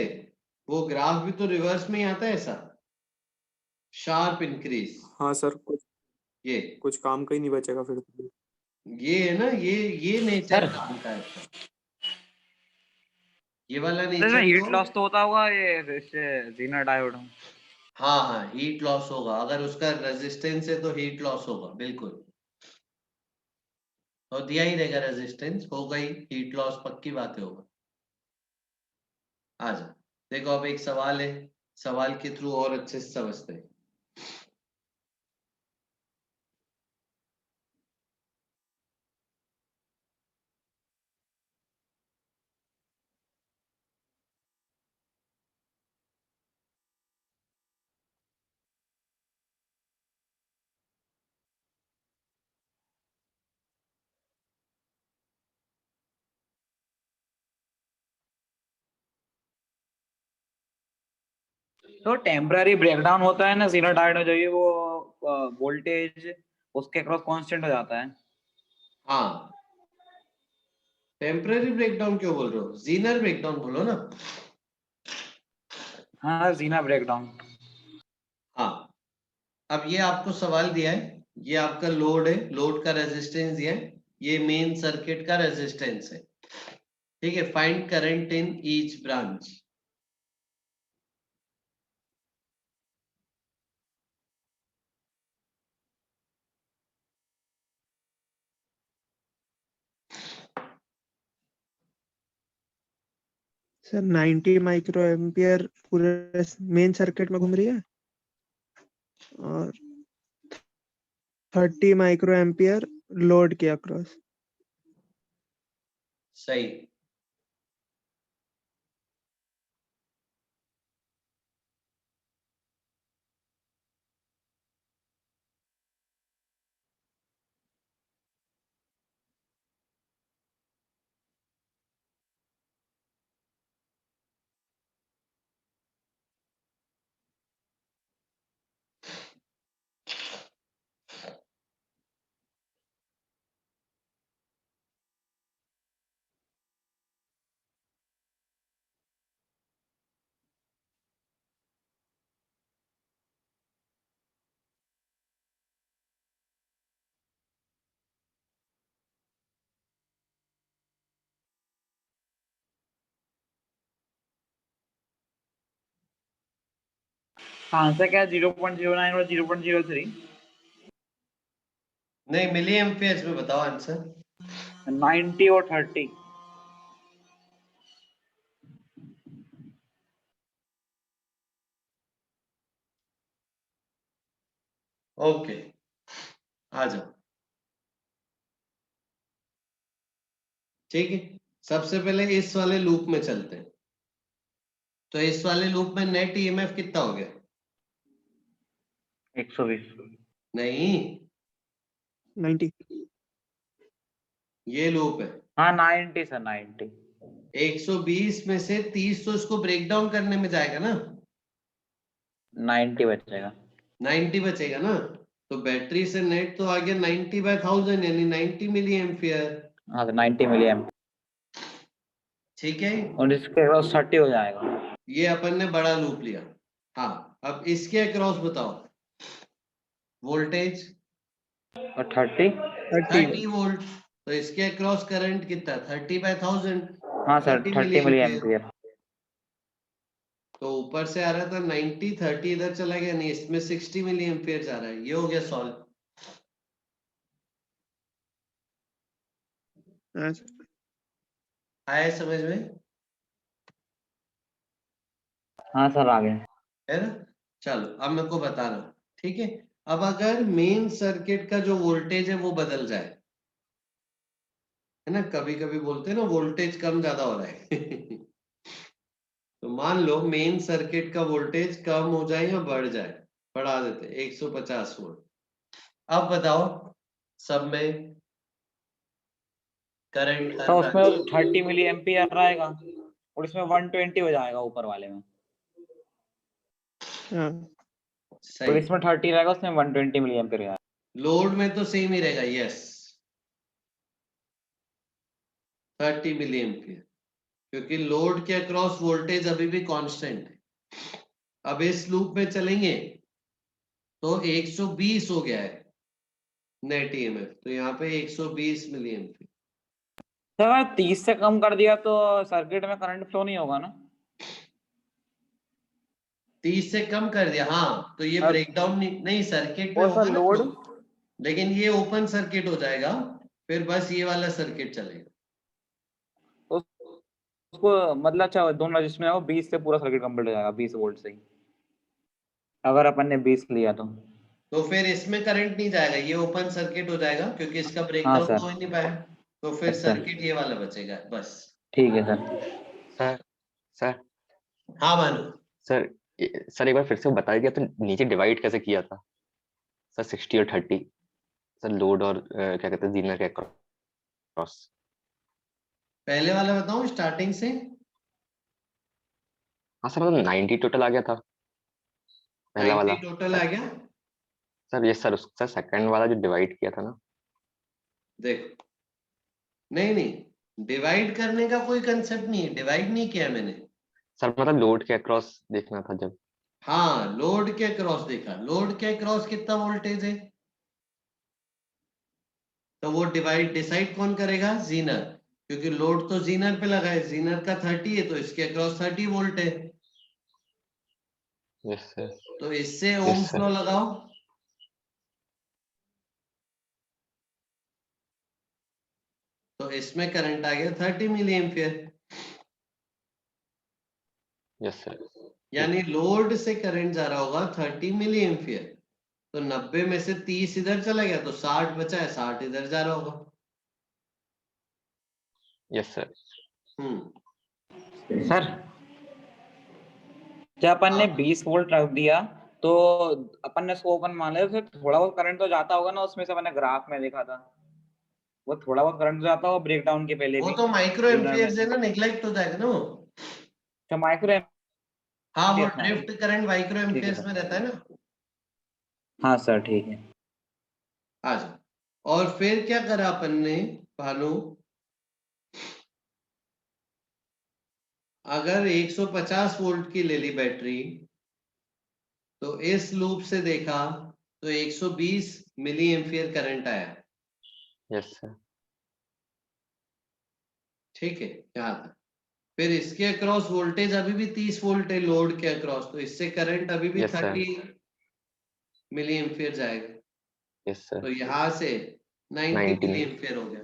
Speaker 1: वो ग्राफ भी तो रिवर्स में ही आता है, ऐसा शार्प इंक्रीज।
Speaker 3: हाँ सर,
Speaker 1: ये
Speaker 3: कुछ काम का ही नहीं बचेगा फिर तो।
Speaker 1: ये है ना, ये नेचर काम का है इसका। ये वाला नेचर
Speaker 4: हीट
Speaker 1: तो,
Speaker 4: लॉस तो होता होगा ये इससे जीनर डायोड।
Speaker 1: हाँ हाँ हीट लॉस होगा, अगर उसका रेजिस्टेंस है तो हीट लॉस होगा, बिल्कुल। तो दिया ही रहेगा, रेजिस्टेंस होगा ही, हीट लॉस पक्की बात है होगा। आ जाओ, देखो अब एक सवाल है, सवाल के थ्रू और अच्छे से समझते हैं।
Speaker 4: तो टेम्पररी ब्रेकडाउन होता है ना जीनर डायोड में, जो ये वो वोल्टेज उसके क्रॉस कांस्टेंट हो जाता है।
Speaker 1: हाँ, टेम्पररी ब्रेकडाउन क्यों बोल रहे हो, जीनर ब्रेकडाउन बोलो ना।
Speaker 4: हाँ जीना ब्रेकडाउन।
Speaker 1: हाँ, अब ये आपको सवाल दिया है, ये आपका लोड है, लोड का रेजिस्टेंस ये मेन सर्किट का रेजिस्टेंस है, ठीक है। Find current in each branch.
Speaker 2: Sir 90 micro ampere पूरे मेन सर्किट में घूम रही है और 30 माइक्रो एम्पियर लोड के अक्रॉस।
Speaker 1: सही।
Speaker 4: आंसर क्या है? 0.09 और 0.03।
Speaker 1: नहीं, मिली एम्पियर्स में बताओ आंसर।
Speaker 4: 90 और 30।
Speaker 1: ओके, आ जाओ। ठीक है, सबसे पहले इस वाले लूप में चलते हैं। तो इस वाले लूप में नेट ईएमएफ कितना हो गया?
Speaker 4: 120।
Speaker 1: नहीं,
Speaker 2: 90।
Speaker 1: ये लूप है।
Speaker 4: हाँ 90 सर, 90।
Speaker 1: 120 में से 30 तो इसको ब्रेक डाउन करने में जाएगा ना,
Speaker 4: 90 बचेगा।
Speaker 1: 90 बचेगा ना। तो बैटरी से नेट तो आ गया 90/1000 यानी 90 मिली एम्पियर।
Speaker 4: हाँ तो 90 मिली एम्प,
Speaker 1: ठीक है,
Speaker 4: और इसके अक्रॉस 30 हो जाएगा।
Speaker 1: ये अपन ने बड़ा लूप लिया। हाँ, अब इसके अक्रॉस बताओ वोल्टेज।
Speaker 4: और 30।
Speaker 1: 30 वोल्ट। तो इसके अक्रॉस करंट कितना? 30/1000,
Speaker 4: हाँ सर
Speaker 1: 30 मिली
Speaker 4: 30 मिली
Speaker 1: एम्पियर।
Speaker 4: एम्पियर।
Speaker 1: तो ऊपर से आ रहा था 90, 30 इधर चला गया, नहीं इसमें 60 मिली एम्पियर जा रहा है। ये हो गया सॉल्व।
Speaker 2: हाँ सर।
Speaker 1: आया समझ में?
Speaker 4: हाँ सर आ गया।
Speaker 1: है ना। चलो अब मेरे को बताना, ठीक है। अब अगर मेन सर्किट का जो वोल्टेज है वो बदल जाए, है ना, कभी कभी बोलते हैं ना वोल्टेज कम ज्यादा हो रहा है तो मान लो मेन सर्किट का वोल्टेज कम हो जाए या बढ़ जाए, बढ़ा देते 150 वोल्ट। अब बताओ सब में करंट
Speaker 4: तो उसमें 30 मिली एम्पियर रहेगा और इसमें 120 हो जाएगा ऊपर वाले में।
Speaker 2: हाँ
Speaker 4: तो
Speaker 1: सही।
Speaker 4: इसमें 30 रहेगा, उसमें 120 मिली एम्पियर रहेगा।
Speaker 1: लोड में तो सेम ही रहेगा, यस 30 मिली एम्पियर, क्योंकि लोड के अक्रॉस वोल्टेज अभी भी कांस्टेंट है। अब इस लूप में चलेंगे तो 120 हो गया है नेट ईएमएफ, तो यहाँ पे 120 मिली एम्पियर।
Speaker 4: तो अगर 30 से कम कर दिया तो सर्किट में करंट फ्लो नहीं होगा ना?
Speaker 1: 30 से कम कर दिया, हाँ, तो ये
Speaker 4: अब-
Speaker 1: ब्रेकडाउन नहीं सर्किट में
Speaker 4: और
Speaker 1: होगा
Speaker 4: सर
Speaker 1: ना
Speaker 4: लोड,
Speaker 1: flow। लेकिन ये ओपन सर्किट हो जाएगा, फिर बस ये वाला सर्किट चलेगा।
Speaker 4: उसको मतलब अच्छा दोनों रजिस्टर में 20 से पूरा सर्किट कंप्लीट हो जाएगा 20 वोल्ट से ही, अगर अपन ने 20 लिया
Speaker 1: तो फिर इसमें करंट नहीं जाएगा, ये ओपन सर्किट हो जाएगा क्योंकि इसका
Speaker 4: हाँ
Speaker 1: ब्रेकडाउन
Speaker 4: सर।
Speaker 1: हो ही नहीं पाया। तो फिर
Speaker 4: अच्छा
Speaker 1: सर्किट ये वाला बचेगा बस।
Speaker 4: ठीक है सर।
Speaker 5: सर सर
Speaker 1: हाँ मानो।
Speaker 5: सर सर एक बार फिर से बता दिया तो नीचे डिवाइड कैसे किया था सर 60 और 30 सर लोड और क्या कहते हैं जीना के क्रॉस।
Speaker 1: पहले वाला बताऊं स्टार्टिंग से?
Speaker 5: हाँ सर मतलब 90 टोटल आ गया था पहला
Speaker 1: 90
Speaker 5: वाला।
Speaker 1: टोटल आ गया।
Speaker 5: सर ये सर उसका सेकंड वाला जो डिवाइड किया था ना।
Speaker 1: देखो, नहीं नहीं, डिवाइड करने का कोई कंसेप्ट नहीं है, डिवाइड नहीं किया मैंने।
Speaker 5: सर मतलब लोड के अक्रॉस देखना था जब।
Speaker 1: हाँ, लोड के क्रॉस देखा, लोड के क्रॉस कितना वोल्टेज है? तो वो डिसाइड कौन करेगा? जीनर, क्योंकि लोड तो जीनर पे लगा है, जीनर का 30 है तो इसके अक्रॉस 30 वोल्ट है,
Speaker 5: यस सर,
Speaker 1: तो इससे
Speaker 5: Yes,
Speaker 1: ओम
Speaker 5: sir.
Speaker 1: फ्लो लगाओ, तो इसमें करंट आ गया 30 मिली एम्पियर,
Speaker 5: यस सर,
Speaker 1: यानी लोड से करंट जा रहा होगा 30 मिली एम्पियर, तो 90 में से 30 इधर चला गया तो 60 बचा है, 60 इधर जा रहा होगा।
Speaker 5: यस सर,
Speaker 4: सर जब अपन ने
Speaker 1: हाँ।
Speaker 4: 20 वोल्ट रख दिया तो अपन ने इसको ओपन मान लिया, फिर थोड़ा बहुत करंट तो जाता होगा ना उसमें से, मैंने ग्राफ में देखा था वो थोड़ा बहुत करंट जाता होगा ब्रेकडाउन के पहले
Speaker 1: वो
Speaker 4: भी
Speaker 1: तो माइक्रो
Speaker 4: Zener में
Speaker 1: एम्पियर से ना निगलेक्ट हो जाएगा ना वो।
Speaker 4: तो माइक्रो
Speaker 1: हाँ, वो
Speaker 4: एम्पियर था।
Speaker 1: ड्रिफ्ट करंट माइक्रो
Speaker 4: ठीक है
Speaker 1: एम्पियर्स
Speaker 4: सर।
Speaker 1: में रहता है ना।
Speaker 4: हाँ सर ठीक है।
Speaker 1: अच्छा, और फिर क्या करा अपन ने भानु, अगर 150 वोल्ट की ले ली बैटरी, तो इस लूप से देखा तो 120 मिली एम्पियर करंट आया,
Speaker 5: यस सर,
Speaker 1: ठीक है यहाँ तक। फिर इसके अक्रॉस वोल्टेज अभी भी 30 वोल्ट है लोड के अक्रॉस, तो इससे करंट अभी भी
Speaker 5: Yes, sir.
Speaker 1: 30 मिली एम्पियर जाएगा,
Speaker 5: यस सर,
Speaker 1: तो यहाँ से 90
Speaker 5: 90
Speaker 1: मिली एम्पियर हो गया,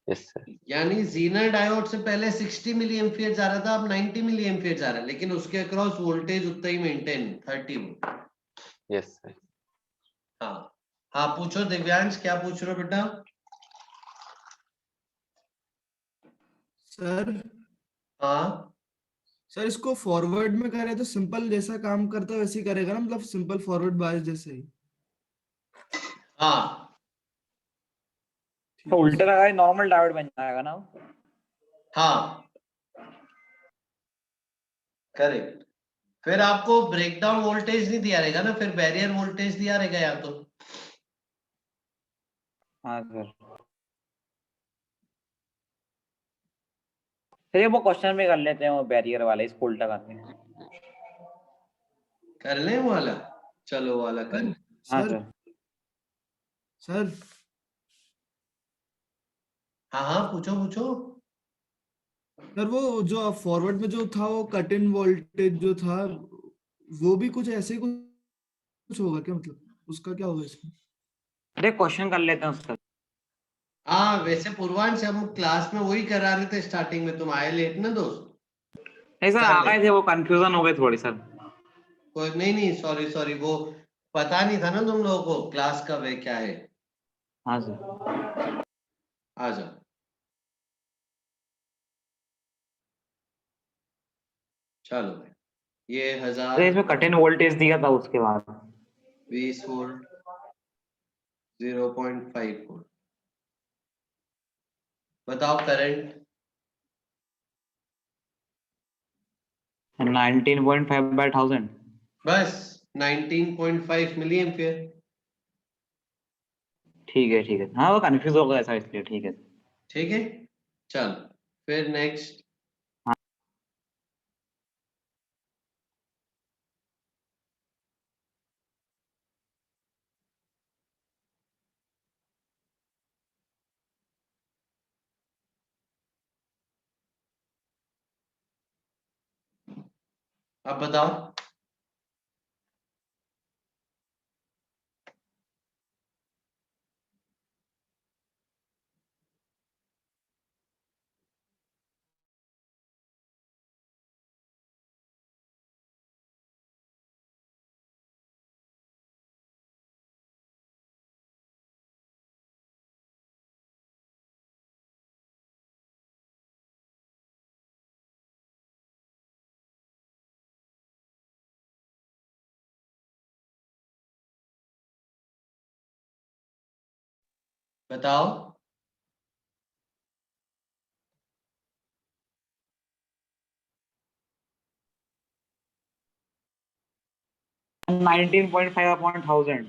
Speaker 5: यस सर,
Speaker 1: यानी जीनर डायोड से पहले 60 मिली एम्पियर जा रहा था, अब 90 मिली एम्पियर जा रहा है, लेकिन उसके अक्रॉस वोल्टेज उतना ही मेंटेन 30 वोल्ट।
Speaker 5: Yes sir.
Speaker 1: हाँ हाँ, पूछो दिव्यांश, क्या पूछ रहे हो बेटा?
Speaker 6: सर
Speaker 1: हाँ
Speaker 6: सर इसको फॉरवर्ड में करे तो सिंपल जैसा काम करता है वैसे ही करेगा ना, मतलब सिंपल फॉरवर्ड बायस जैसे ही।
Speaker 1: हाँ
Speaker 4: तो उल्टा लगा नॉर्मल डायोड बन जाएगा ना।
Speaker 1: हाँ, करेक्ट। फिर आपको ब्रेकडाउन वोल्टेज नहीं दिया रहेगा ना, फिर बैरियर वोल्टेज दिया रहेगा या तो।
Speaker 4: हाँ सर। चलिए वो क्वेश्चन भी कर लेते हैं, वो बैरियर वाला इसको उल्टा करते हैं।
Speaker 1: कर ले वो वाला, चलो वो वाला कर ले।
Speaker 4: हाँ
Speaker 6: सर
Speaker 4: सर।
Speaker 6: सर
Speaker 1: हाँ हाँ, पूछो पूछो।
Speaker 6: सर वो जो फॉरवर्ड में जो था वो कट इन वोल्टेज जो था वो भी कुछ ऐसे ही कुछ होगा क्या, मतलब उसका क्या होगा इसमें?
Speaker 4: अरे क्वेश्चन कर लेते हैं उसका।
Speaker 1: हाँ, वैसे पूर्वांश हम क्लास में वही करा रहे थे स्टार्टिंग में, तुम आए लेट ना दोस्त।
Speaker 4: नहीं सर
Speaker 1: कर
Speaker 4: आ
Speaker 1: ले।
Speaker 4: गए थे, वो कंफ्यूजन हो गई थोड़ी सर।
Speaker 1: कोई नहीं, सॉरी सॉरी, वो पता नहीं था ना तुम लोगों को क्लास कब है क्या है।
Speaker 4: हाँ सर।
Speaker 1: आ जाओ। चलो भाई, ये
Speaker 4: अरे इसमें
Speaker 1: 1000
Speaker 4: कट इन वोल्टेज दिया था उसके बाद
Speaker 1: 20 वोल्ट 0.5 वोल्ट। बताओ करंट
Speaker 4: 19.5/1000।
Speaker 1: बस 19.5 मिली एम्पियर।
Speaker 4: ठीक है हाँ वो कंफ्यूज हो गया था इसलिए। ठीक है।
Speaker 1: ठीक है, चल फिर नेक्स्ट। अब बताओ। बताओ
Speaker 4: 19.5/1000।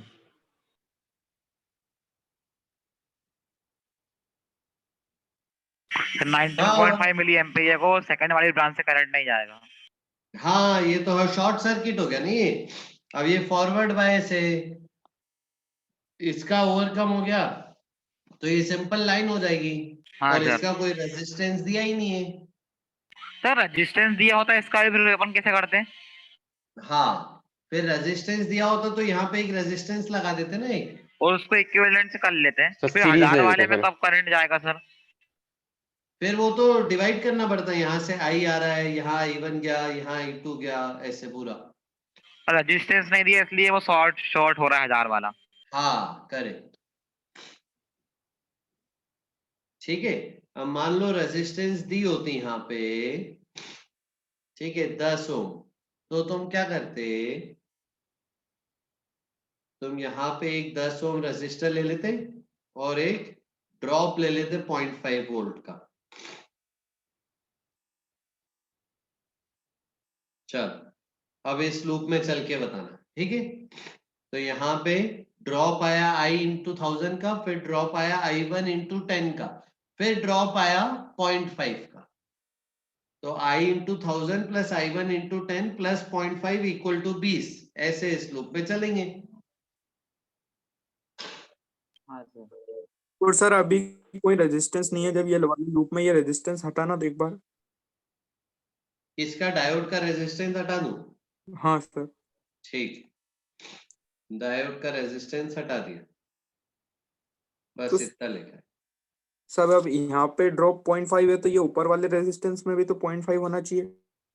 Speaker 4: तो 19.5 मिली एम्पीयर को सेकंड वाली ब्रांच से करंट नहीं जाएगा।
Speaker 1: हाँ, ये तो शॉर्ट सर्किट हो गया नहीं ये। अब ये फॉरवर्ड बायस है, इसका ओवरकम हो गया तो ये सिंपल लाइन हो जाएगी
Speaker 4: हाँ
Speaker 1: और
Speaker 4: सर।
Speaker 1: इसका कोई रेजिस्टेंस दिया ही नहीं है।
Speaker 4: सर रेजिस्टेंस दिया होता है इसका भी, फिर अपन कैसे करते हैं?
Speaker 1: हाँ, फिर रेजिस्टेंस दिया होता तो यहाँ पे एक रेजिस्टेंस लगा देते ना एक।
Speaker 4: और उसको इक्विवेलेंट से कर लेते हैं।
Speaker 5: सर
Speaker 4: फिर
Speaker 5: सीरीज
Speaker 4: 1000
Speaker 5: ले
Speaker 4: वाले
Speaker 5: लेते
Speaker 4: में
Speaker 5: फिर।
Speaker 4: कब करंट जाएगा सर?
Speaker 1: फिर वो तो डिवाइड करना पड़ता है, यहाँ से आई आ रहा है, यहाँ I1 गया, यहाँ I2 गया, ऐसे पूरा।
Speaker 4: रेजिस्टेंस नहीं दिया इसलिए वो शॉर्ट शॉर्ट हो रहा है 1000 वाला।
Speaker 1: हाँ करेक्ट, ठीक है। अब मान लो रेजिस्टेंस दी होती यहाँ पे, ठीक है, 10 ओम, तो तुम क्या करते, तुम यहाँ पे एक 10 ओम रेजिस्टर ले लेते और एक ड्रॉप ले लेते 0.5 वोल्ट का। चल अब इस लूप में चल के बताना, ठीक है। तो यहाँ पे ड्रॉप आया I इंटू 1000 का, फिर ड्रॉप आया I1 इंटू 10 का, फिर ड्रॉप आया 0.5 का। तो I into 1000 plus I1 into 10 plus 0.5 equal to 20, ऐसे इस लूप में चलेंगे।
Speaker 4: हाँ सर।
Speaker 3: और सर अभी कोई रेजिस्टेंस नहीं है, जब ये वाली लूप में ये रेजिस्टेंस हटाना तो एक बार।
Speaker 1: इसका डायोड का रेजिस्टेंस हटा दूं?
Speaker 3: हाँ सर।
Speaker 1: ठीक, डायोड का रेजिस्टेंस हटा दिया, बस
Speaker 3: तो
Speaker 1: इतना लिखा है।
Speaker 3: सर अब यहाँ पे ड्रॉप 0.5 है, तो ये ऊपर वाले रेजिस्टेंस में भी तो 0.5 होना चाहिए।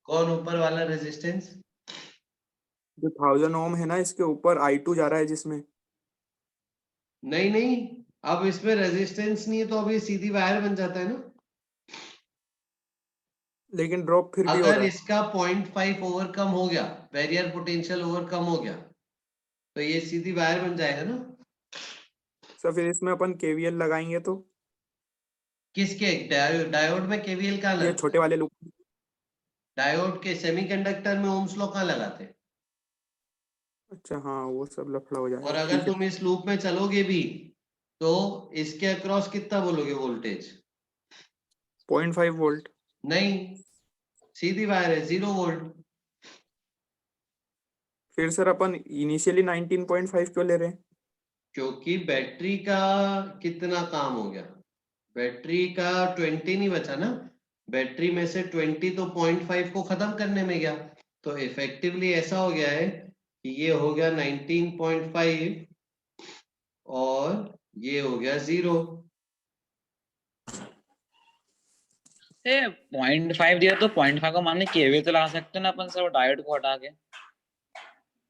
Speaker 1: कौन ऊपर वाला रेजिस्टेंस?
Speaker 3: जो 1000 ओम है ना, इसके ऊपर I2 जा रहा है जिसमें।
Speaker 1: नहीं नहीं, अब इसमें रेजिस्टेंस नहीं है तो अब ये सीधी वायर बन जाता है ना।
Speaker 3: लेकिन ड्रॉप फिर भी हो
Speaker 1: अगर
Speaker 3: रहा है।
Speaker 1: इसका 0.5 ओवरकम हो गया, बैरियर पोटेंशियल ओवरकम हो गया, तो ये सीधी वायर बन जाएगा ना।
Speaker 3: सर फिर इसमें अपन KVL लगाएंगे तो
Speaker 1: किसके डायोड में केवीएल कहाँ
Speaker 3: ये
Speaker 1: लगता
Speaker 3: छोटे
Speaker 1: है?
Speaker 3: वाले लूप।
Speaker 1: डायोड के सेमीकंडक्टर में ओम्स लॉ कहाँ लगाते हैं?
Speaker 3: अच्छा हाँ, वो सब लफड़ा हो
Speaker 1: और
Speaker 3: जाएगा,
Speaker 1: अगर
Speaker 3: ठीक है।
Speaker 1: तुम इस लूप में चलोगे भी तो इसके अक्रॉस कितना बोलोगे वोल्टेज?
Speaker 3: 0.5 वोल्ट।
Speaker 1: नहीं, सीधी वायर है, 0 वोल्ट।
Speaker 3: फिर सर अपन इनिशियली 19.5 क्यों ले रहे हैं?
Speaker 1: क्योंकि बैटरी का कितना काम हो गया, बैटरी का 20 नहीं बचा ना, बैटरी में से 20 तो 0.5 को खत्म करने में गया, तो इफेक्टिवली ऐसा हो गया है कि ये हो गया 19.5 और ये हो गया 0।
Speaker 4: 0.5 दिया तो 0.5 को मानने केवीएल तो लगा सकते हैं ना अपन सर, डायोड को हटा के।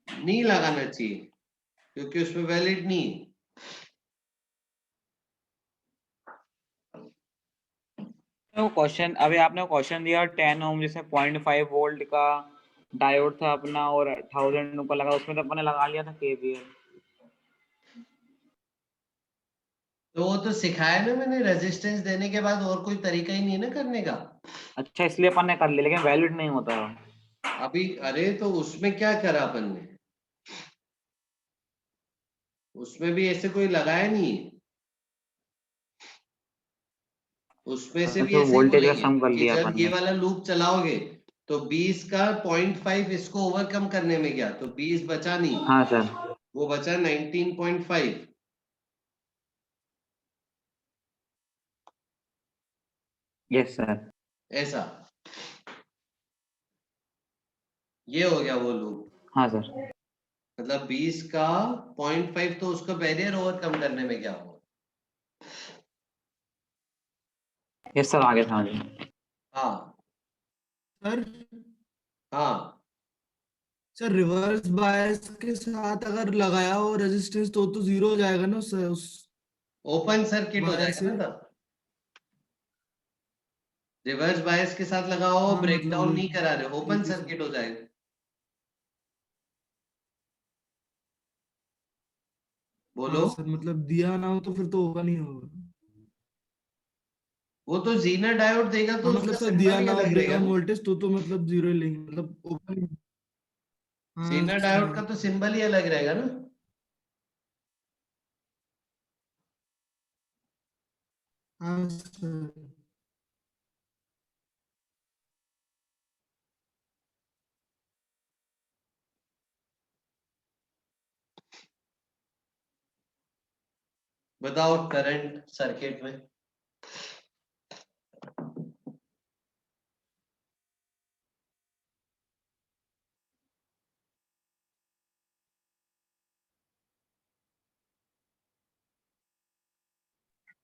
Speaker 1: नहीं लगाना चाहिए क्योंकि उसमें वैलिड नहीं है।
Speaker 4: वो क्वेश्चन अभी आपने क्वेश्चन दिया 10 ओम जिसमें 0.5 वोल्ट का डायोड था अपना और 1000 ऊपर लगा, उसमें तो अपन ने लगा लिया था केवीएल।
Speaker 1: तो वो तो सिखाया ना मैंने, रेजिस्टेंस देने के बाद और कोई तरीका ही नहीं है ना करने का।
Speaker 4: अच्छा इसलिए अपन ने कर लिया, लेकिन वैलिड नहीं होता।
Speaker 1: अभी अरे तो उसमें क्या करा अपन ने, उसमें भी ऐसे कोई लगाया नहीं है, उसमें से भी
Speaker 4: अच्छा
Speaker 1: ऐसे ही
Speaker 4: वोल्टेज का
Speaker 1: बोलेंगे
Speaker 4: सम कर
Speaker 1: कि
Speaker 4: लिया
Speaker 1: जब
Speaker 4: अपन
Speaker 1: ये
Speaker 4: ने।
Speaker 1: वाला लूप चलाओगे तो 20 का 0.5 इसको ओवरकम करने में गया तो 20 बचा नहीं,
Speaker 4: हाँ सर।
Speaker 1: वो बचा 19.5।
Speaker 4: Yes sir.
Speaker 1: ऐसा, ये हो गया वो लूप।
Speaker 4: हाँ सर।
Speaker 1: मतलब 20 का 0.5 तो उसका बैरियर ओवरकम करने में गया हुआ।
Speaker 4: यस सर, आगे था जी।
Speaker 1: हाँ
Speaker 6: सर
Speaker 1: हाँ,
Speaker 6: सर रिवर्स बायस के साथ अगर लगाया हो रेजिस्टेंस तो जीरो हो जाएगा ना उस
Speaker 1: ओपन सर्किट हो
Speaker 6: वायर
Speaker 1: जाएगा
Speaker 6: से।
Speaker 1: ना तब। रिवर्स बायस के साथ लगाओ,
Speaker 6: हाँ मतलब
Speaker 1: ब्रेकडाउन
Speaker 6: वही
Speaker 1: नहीं करा रहे, ओपन
Speaker 6: एक ही
Speaker 1: सर्किट हो जाएगा। बोलो।
Speaker 6: हाँ सर, मतलब दिया ना हो तो फिर तो होगा नहीं होगा।
Speaker 1: वो तो जीना डायोड देगा तो
Speaker 6: हाँ मतलब
Speaker 1: उसका
Speaker 6: सर
Speaker 1: सिंबल
Speaker 6: दिया
Speaker 1: ही
Speaker 6: ना हो
Speaker 1: अलग रहेगा
Speaker 6: ब्रेकडाउन
Speaker 1: ना।
Speaker 6: वोल्टेज तो मतलब जीरो ही लेंगे, मतलब ओपन। हाँ
Speaker 1: जीना डायोड का
Speaker 6: सर।
Speaker 1: तो सिंबल ही अलग रहेगा ना।
Speaker 6: हाँ सर।
Speaker 1: बताओ करंट सर्किट में।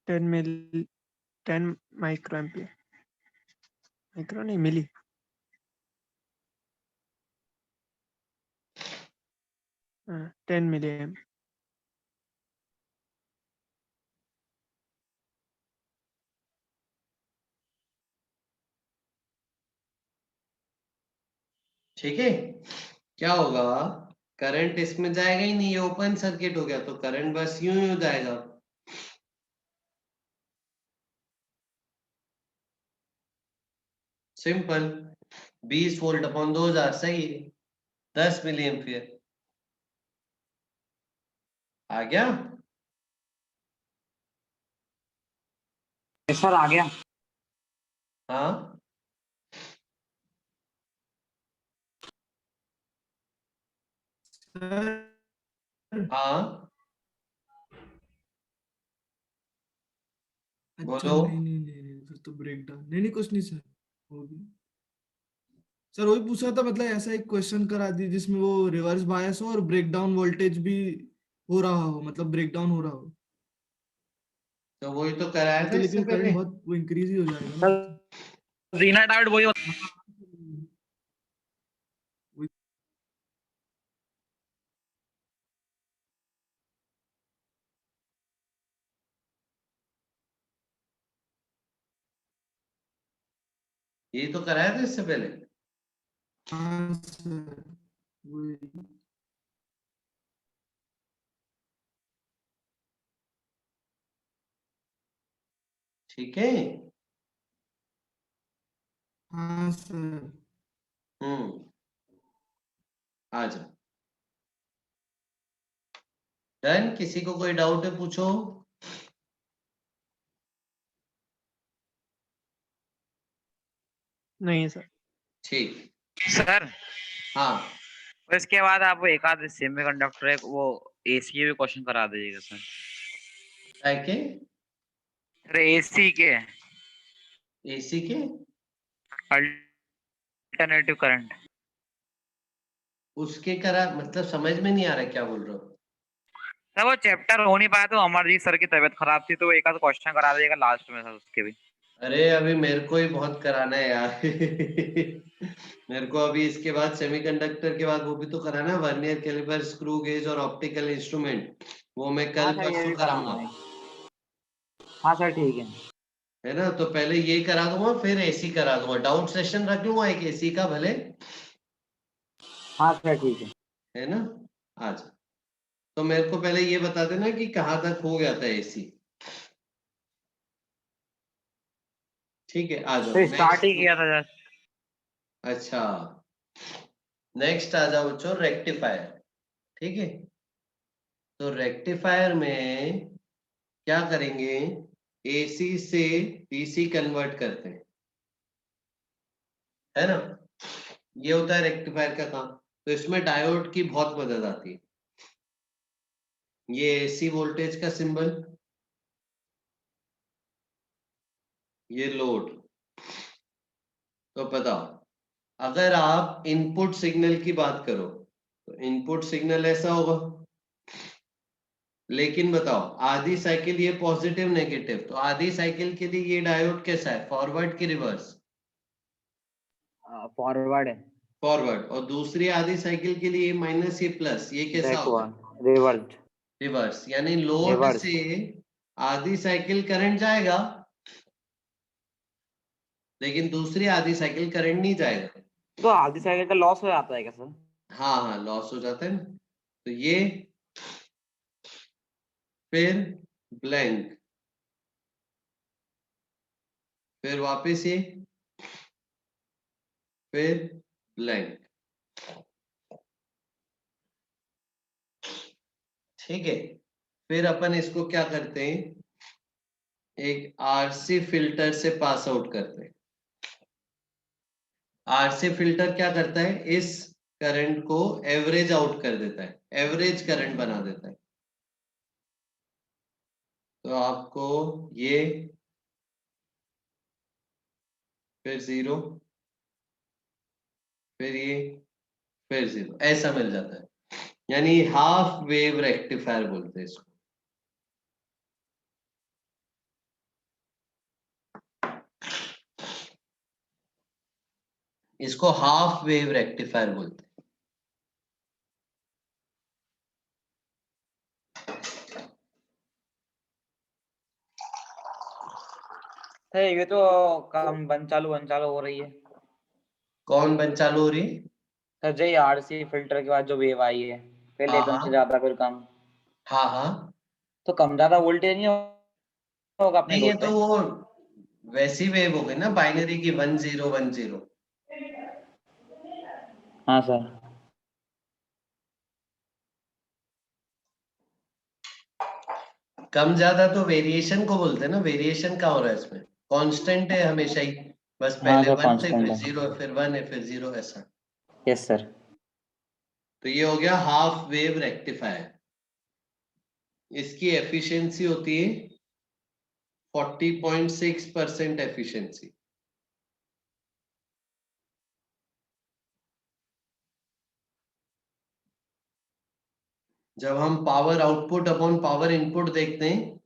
Speaker 2: टेन माइक्रो एम्पियर, माइक्रो नहीं मिली। हाँ 10 मिली एम्प।
Speaker 1: ठीक है, क्या होगा, करंट इसमें जाएगा ही नहीं, ये ओपन सर्किट हो गया, तो करंट बस यूं ही हो जाएगा। सिंपल, 20 वोल्ट अपॉन 2000 सही है, 10 मिली एम्पियर। आ गया?
Speaker 4: सर आ गया।
Speaker 1: हाँ हाँ
Speaker 6: अच्छा
Speaker 1: बोलो।
Speaker 6: नहीं फिर तो ब्रेक डाउन नहीं कुछ नहीं सर, हो गया सर। वही पूछा था, मतलब ऐसा एक क्वेश्चन करा दी जिसमें वो रिवर्स बायस हो और ब्रेक डाउन वोल्टेज भी हो रहा हो, मतलब ब्रेक डाउन हो रहा हो,
Speaker 1: तो वही तो कराया था
Speaker 6: तो
Speaker 1: इससे
Speaker 6: लेकिन
Speaker 1: पहले।
Speaker 6: करंट बहुत वो इंक्रीज ही हो जाएगा ना
Speaker 4: सर
Speaker 6: फिर
Speaker 4: जीना डायोड वही होता
Speaker 6: तो। वही-
Speaker 1: ये तो कराया था इससे पहले।
Speaker 6: हाँ सर वही।
Speaker 1: ठीक है।
Speaker 6: हाँ सर।
Speaker 1: आ जाओ। डन, किसी को कोई डाउट है पूछो।
Speaker 2: नहीं सर।
Speaker 1: ठीक।
Speaker 4: सर
Speaker 1: हाँ
Speaker 4: और इसके बाद आप वो एक आध सेमीकंडक्टर एक वो एसी भी क्वेश्चन करा दीजिएगा सर।
Speaker 1: है के
Speaker 4: अरे एसी के
Speaker 1: एसी के
Speaker 4: अल्टरनेटिव करंट।
Speaker 1: उसके करा मतलब समझ में नहीं आ रहा क्या बोल रहे हो।
Speaker 4: सर वो चैप्टर हो नहीं पाया तो अमरजीत सर की तबीयत खराब थी तो एक आध क्वेश्चन करा दीजिएगा लास्ट में सर उसके भी।
Speaker 1: अरे अभी मेरे को ही बहुत कराना है यार मेरे को अभी इसके बाद सेमीकंडक्टर के बाद वो भी तो कराना है, वर्नियर कैलिपर, स्क्रू गेज और ऑप्टिकल इंस्ट्रूमेंट, वो मैं
Speaker 4: हाँ
Speaker 1: कल
Speaker 4: सर ये
Speaker 1: परसों
Speaker 4: भी करा
Speaker 1: कराऊंगा।
Speaker 4: दूंगा। हाँ सर ठीक है।
Speaker 1: है ना, तो पहले ये करा दूंगा फिर एसी करा दूंगा, डाउट सेशन रख लूंगा एक एसी का भले।
Speaker 4: हाँ सर ठीक
Speaker 1: है ना, आज तो मेरे को पहले ये बता देना कि कहाँ तक हो गया था एसी। ठीक है, आ जाओ
Speaker 4: है। स्टार्ट ही
Speaker 1: नेक्स्ट।
Speaker 4: किया था सर।
Speaker 1: अच्छा, नेक्स्ट आ जाओ बच्चों, रेक्टिफायर। ठीक है, तो रेक्टिफायर में क्या करेंगे, एसी से डीसी कन्वर्ट करते हैं, है ना, ये होता है रेक्टिफायर का काम। तो इसमें डायोड की बहुत मदद आती है। ये एसी वोल्टेज का सिंबल, ये लोड। तो बताओ, अगर आप इनपुट सिग्नल की बात करो तो इनपुट सिग्नल ऐसा होगा, लेकिन बताओ आधी साइकिल ये पॉजिटिव नेगेटिव, तो आधी साइकिल के लिए ये डायोड कैसा है, फॉरवर्ड की रिवर्स,
Speaker 4: फॉरवर्ड है।
Speaker 1: फॉरवर्ड, और दूसरी आधी साइकिल के लिए माइनस ये प्लस, ये कैसा होगा,
Speaker 4: बैकवर्ड रिवर्स।
Speaker 1: रिवर्स। यानी लोड
Speaker 4: रिवर्स।
Speaker 1: से आधी साइकिल करंट जाएगा लेकिन दूसरी आधी साइकिल करंट नहीं जाएगा।
Speaker 4: तो आधी साइकिल का लॉस हो जाता है क्या सर?
Speaker 1: हाँ हाँ लॉस हो जाता है ना। तो ये फिर ब्लैंक, फिर वापस ये, फिर ब्लैंक। ठीक है, फिर अपन इसको क्या करते हैं, एक आरसी फिल्टर से पास आउट करते हैं। आरसी फिल्टर क्या करता है, इस करंट को एवरेज आउट कर देता है, एवरेज करंट बना देता है। तो आपको ये फिर 0 फिर ये फिर 0 ऐसा मिल जाता है, यानी हाफ वेव रेक्टिफायर बोलते हैं इसको। इसको हाफ वेव रेक्टिफायर बोलते हैं।
Speaker 4: ये तो काम बंद चालू हो रही है।
Speaker 1: कौन बंद चालू हो रही?
Speaker 4: सर जी आरसी फिल्टर के बाद जो वेव आई है, पहले
Speaker 1: हाँ,
Speaker 4: एकदम
Speaker 1: हाँ।
Speaker 4: से ज्यादा फिर कम,
Speaker 1: हाँ हाँ,
Speaker 4: तो कम ज्यादा वोल्टेज नहीं होगा अपने
Speaker 1: नहीं ये
Speaker 4: लोड
Speaker 1: तो
Speaker 4: पे?
Speaker 1: वो वैसी वेव हो गई ना बाइनरी की 1010।
Speaker 4: हाँ सर।
Speaker 1: कम ज्यादा तो वेरिएशन को बोलते हैं ना, वेरिएशन का हो रहा है इसमें, कांस्टेंट है हमेशा ही, बस
Speaker 4: हाँ
Speaker 1: पहले
Speaker 4: सर
Speaker 1: 1 थे
Speaker 4: कांस्टेंट
Speaker 1: फिर
Speaker 4: है।
Speaker 1: 0 फिर 1 है फिर 0 ऐसा।
Speaker 4: Yes sir.
Speaker 1: तो ये हो गया हाफ वेव रेक्टिफायर। इसकी एफिशिएंसी होती है 40.6% एफिशिएंसी। जब हम power output upon power input देखते हैं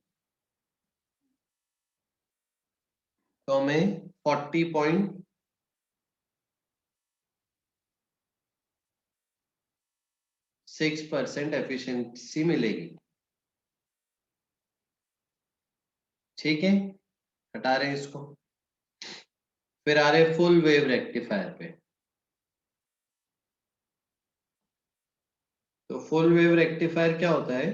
Speaker 1: तो हमें 40.6% एफिशिएंसी मिलेगी। ठीक है, हटा रहे हैं इसको, फिर आ रहे फुल वेव रेक्टिफायर पे। तो फुल वेव रेक्टिफायर क्या होता है?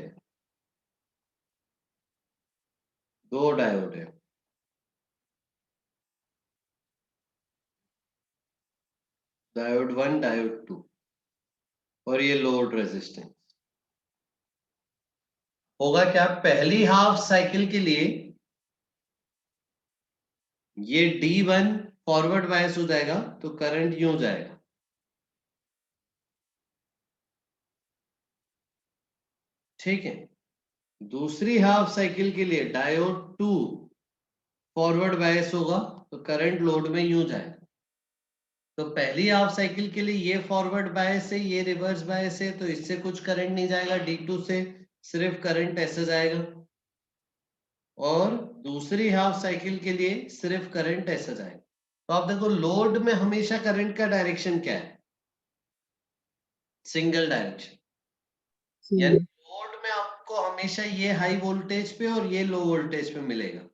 Speaker 1: दो डायोड है, डायोड 1 डायोड 2 और ये लोड रेजिस्टेंस। होगा क्या, पहली हाफ साइकिल के लिए ये D1 फॉरवर्ड बायस हो जाएगा तो करंट यूं जाएगा, ठीक है। दूसरी हाफ साइकिल के लिए डायोड 2 फॉरवर्ड बायस होगा तो करंट लोड में यूं जाएगा। तो पहली हाफ साइकिल के लिए ये फॉरवर्ड बायस है, ये रिवर्स बायस है, तो इससे कुछ करंट नहीं जाएगा D2 से, सिर्फ करंट ऐसे जाएगा। और दूसरी हाफ साइकिल के लिए सिर्फ करंट ऐसा जाएगा। तो आप देखो लोड में हमेशा करंट का डायरेक्शन क्या है? सिंगल डायरेक्शन, यानी लोड में आपको हमेशा ये हाई वोल्टेज पे और ये लो वोल्टेज पे मिलेगा।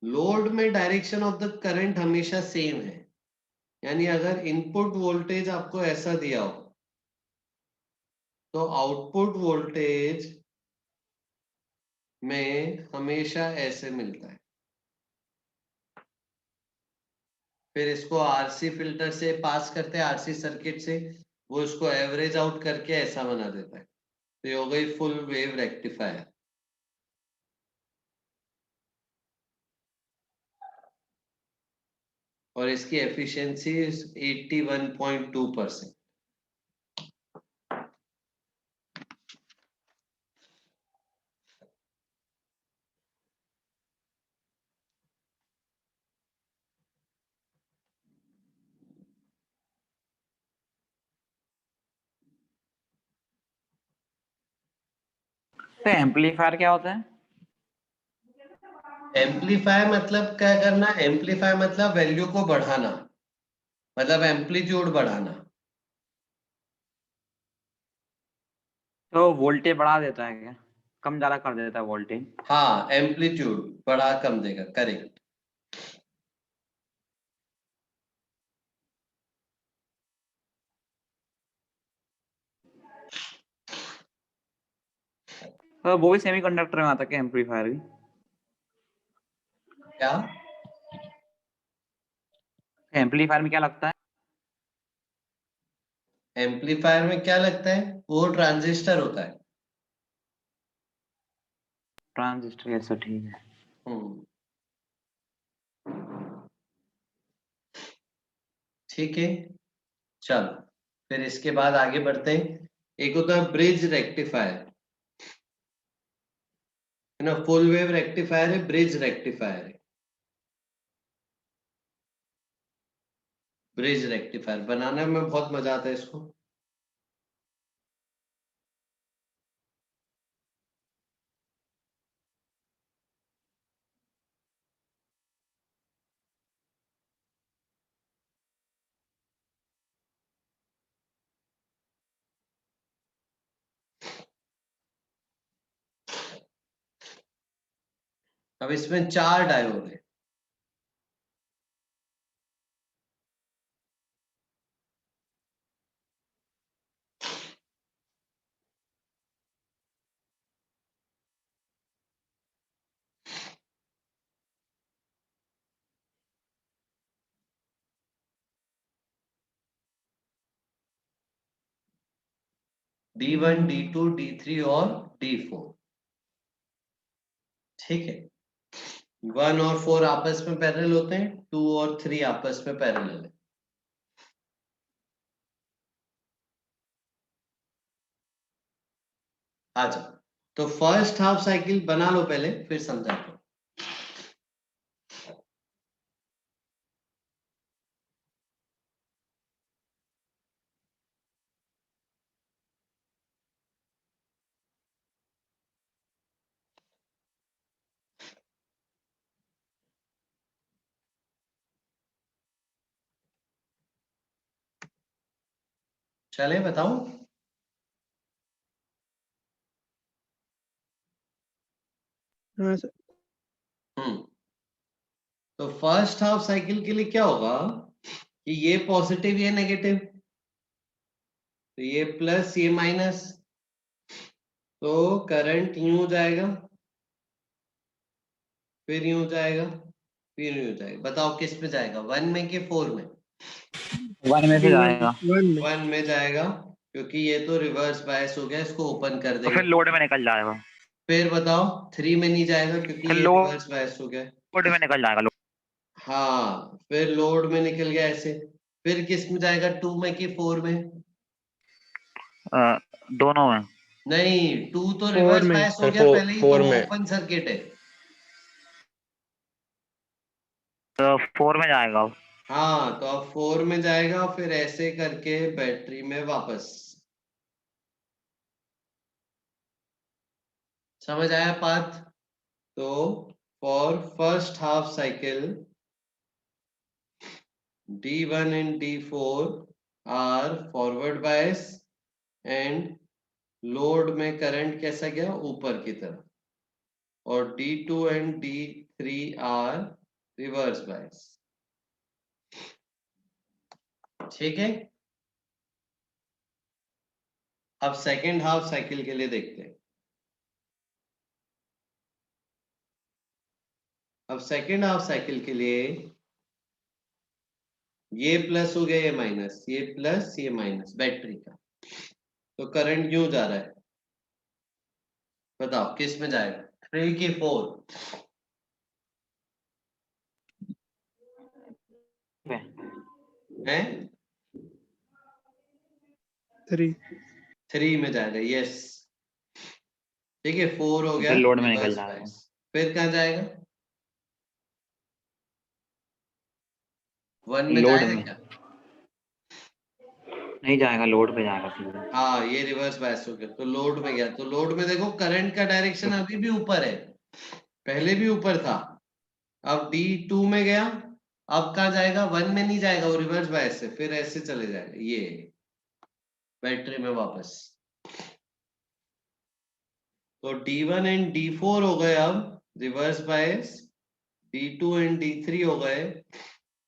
Speaker 1: लोड में डायरेक्शन ऑफ द करंट हमेशा सेम है, यानी अगर इनपुट वोल्टेज आपको ऐसा दिया हो तो आउटपुट वोल्टेज में हमेशा ऐसे मिलता है। फिर इसको आरसी फिल्टर से पास करते हैं, आरसी सर्किट से, वो इसको एवरेज आउट करके ऐसा बना देता है। तो ये हो गई फुल वेव रेक्टिफायर। और इसकी एफिशिएंसी 81.2%।
Speaker 4: तो एम्पलीफायर क्या होता है?
Speaker 1: एम्पलीफायर मतलब क्या करना? एम्पलीफायर मतलब वैल्यू को बढ़ाना, मतलब एम्पलीट्यूड बढ़ाना।
Speaker 4: तो वोल्टेज बढ़ा देता है क्या, कम ज्यादा कर देता है वोल्टेज?
Speaker 1: हाँ, एम्पलीट्यूड बढ़ा कम देगा, करेक्ट।
Speaker 4: तो वो भी सेमीकंडक्टर में आता है क्या, एम्पलीफायर भी?
Speaker 1: क्या
Speaker 4: एम्पलीफायर में क्या लगता है?
Speaker 1: एम्पलीफायर में क्या लगता है? वो ट्रांजिस्टर होता है।
Speaker 4: ट्रांजिस्टर, ऐसा ठीक है।
Speaker 1: हम्म, ठीक है। चलो फिर इसके बाद आगे बढ़ते हैं। एक होता है ब्रिज रेक्टिफायर। है ना, फुल वेव रेक्टिफायर है, ब्रिज रेक्टिफायर है। ब्रिज रेक्टिफायर बनाने में बहुत मजा आता है इसको। अब इसमें 4 डायोड है। D1, D2, D3 और D4। ठीक है, 1 और 4 आपस में पैरेलल होते हैं, 2 और 3 आपस में पैरेलल है। अच्छा, तो फर्स्ट हाफ साइकिल बना लो पहले, फिर समझाता हूं। चले बताऊं?
Speaker 2: हाँ सर।
Speaker 1: तो फर्स्ट हाफ साइकिल के लिए क्या होगा कि ये पॉजिटिव, ये नेगेटिव, तो ये प्लस, ये माइनस, तो करंट यूं जाएगा, फिर यूं जाएगा, फिर यूं जाएगा। बताओ किस में जाएगा, 1 में कि 4 में?
Speaker 4: 1 में से जाएगा।
Speaker 2: 1 में।
Speaker 1: 1 में जाएगा, क्योंकि ये तो रिवर्स बायस हो गया, इसको ओपन कर
Speaker 4: तो
Speaker 1: देंगे।
Speaker 4: फिर लोड में निकल जाएगा।
Speaker 1: फिर बताओ 3 में नहीं जाएगा, क्योंकि
Speaker 4: फिर
Speaker 1: ये
Speaker 4: लोड
Speaker 1: रिवर्स बायस हो गया।
Speaker 4: में निकल जाएगा।
Speaker 1: हाँ, फिर लोड में निकल गया ऐसे। फिर किस में जाएगा, 2 में कि 4 में?
Speaker 4: दोनों में।
Speaker 1: नहीं, 2 तो
Speaker 2: 4
Speaker 1: रिवर्स
Speaker 2: में।
Speaker 1: बायस हो
Speaker 5: सर
Speaker 1: गया पहले ही, तो
Speaker 5: 4
Speaker 1: वो
Speaker 5: में।
Speaker 1: ओपन सर्किट है।
Speaker 4: तो 4 में जाएगा।
Speaker 1: हाँ, तो अब 4 में जाएगा, फिर ऐसे करके बैटरी में वापस। समझ आया पाथ? तो for first half cycle D1 and D4 are forward bias and load में करंट कैसा गया, ऊपर की तरफ, और D2 and D3 are reverse bias. ठीक है, अब सेकेंड हाफ साइकिल के लिए देखते हैं। अब सेकेंड हाफ साइकिल के लिए ये प्लस हो गया, ये माइनस, ये प्लस, ये माइनस बैटरी का, तो करंट क्यों जा रहा है? बताओ किस में जाएगा, 3 की 4? हैं?
Speaker 2: 3।
Speaker 1: 3 में जाएगा, यस। ठीक है, 4 हो गया
Speaker 4: फिर लोड में निकल
Speaker 1: रिवर्स
Speaker 4: जाएगा।
Speaker 1: बायस। फिर कहाँ जाएगा, 1 में
Speaker 4: लोड
Speaker 1: जाएगा
Speaker 4: में
Speaker 1: क्या?
Speaker 4: नहीं जाएगा, लोड पे जाएगा सीधा।
Speaker 1: हाँ, ये रिवर्स बायस हो गया, तो लोड में गया। तो लोड में देखो करंट का डायरेक्शन अभी भी ऊपर है, पहले भी ऊपर था, अब D2 में गया। अब कहाँ जाएगा, 1 में नहीं जाएगा, वो रिवर्स बायस से, फिर ऐसे चले जाएगा ये बैटरी में वापस। तो D1 एंड D4 हो गए अब reverse bias, D2 and D3 हो गए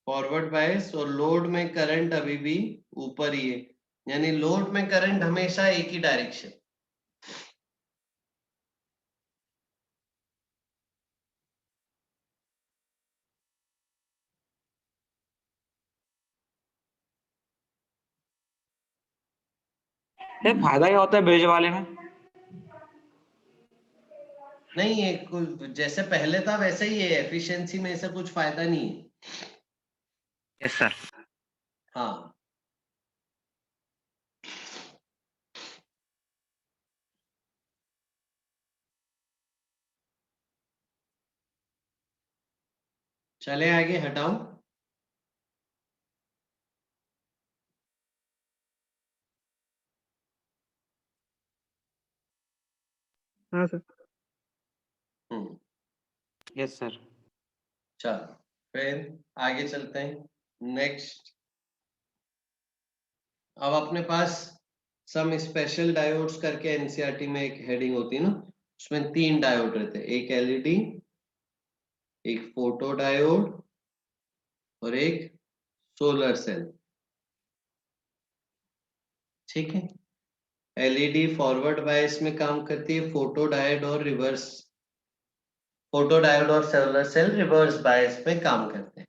Speaker 1: फॉरवर्ड बायस, और लोड में करंट अभी भी ऊपर ही है, यानी लोड में करंट हमेशा एक ही डायरेक्शन।
Speaker 4: ये फायदा क्या होता है ब्रिज वाले में?
Speaker 1: नहीं, ये जैसे पहले था वैसे ही है, एफिशिएंसी में ऐसा कुछ फायदा नहीं है।
Speaker 4: Yes sir.
Speaker 1: हाँ, चले आगे, हटाओ।
Speaker 2: हाँ सर।
Speaker 4: Yes sir.
Speaker 1: चलो फिर आगे चलते हैं। नेक्स्ट, अब अपने पास सम स्पेशल डायोड्स करके एनसीईआरटी में एक हेडिंग होती है ना, उसमें 3 डायोड रहते हैं, एक एलईडी, एक फोटो डायोड और एक सोलर सेल। ठीक है, एलईडी फॉरवर्ड बायस में काम करती है, फोटो डायोड और सोलर सेल रिवर्स बायस में काम करते हैं।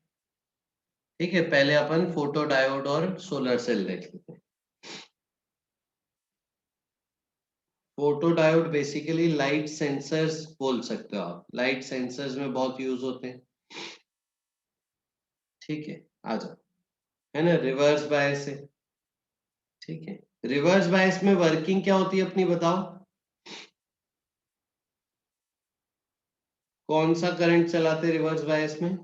Speaker 1: ठीक है, पहले अपन फोटो डायोड और सोलर सेल देख लेते हैं। Photo diode basically light sensors बोल सकते हो आप, लाइट सेंसर्स में बहुत यूज होते हैं। ठीक है, आ जाओ, है ना, रिवर्स बायस है। ठीक है, रिवर्स बायस में वर्किंग क्या होती है अपनी, बताओ। कौन सा करंट चलाते रिवर्स बायस में?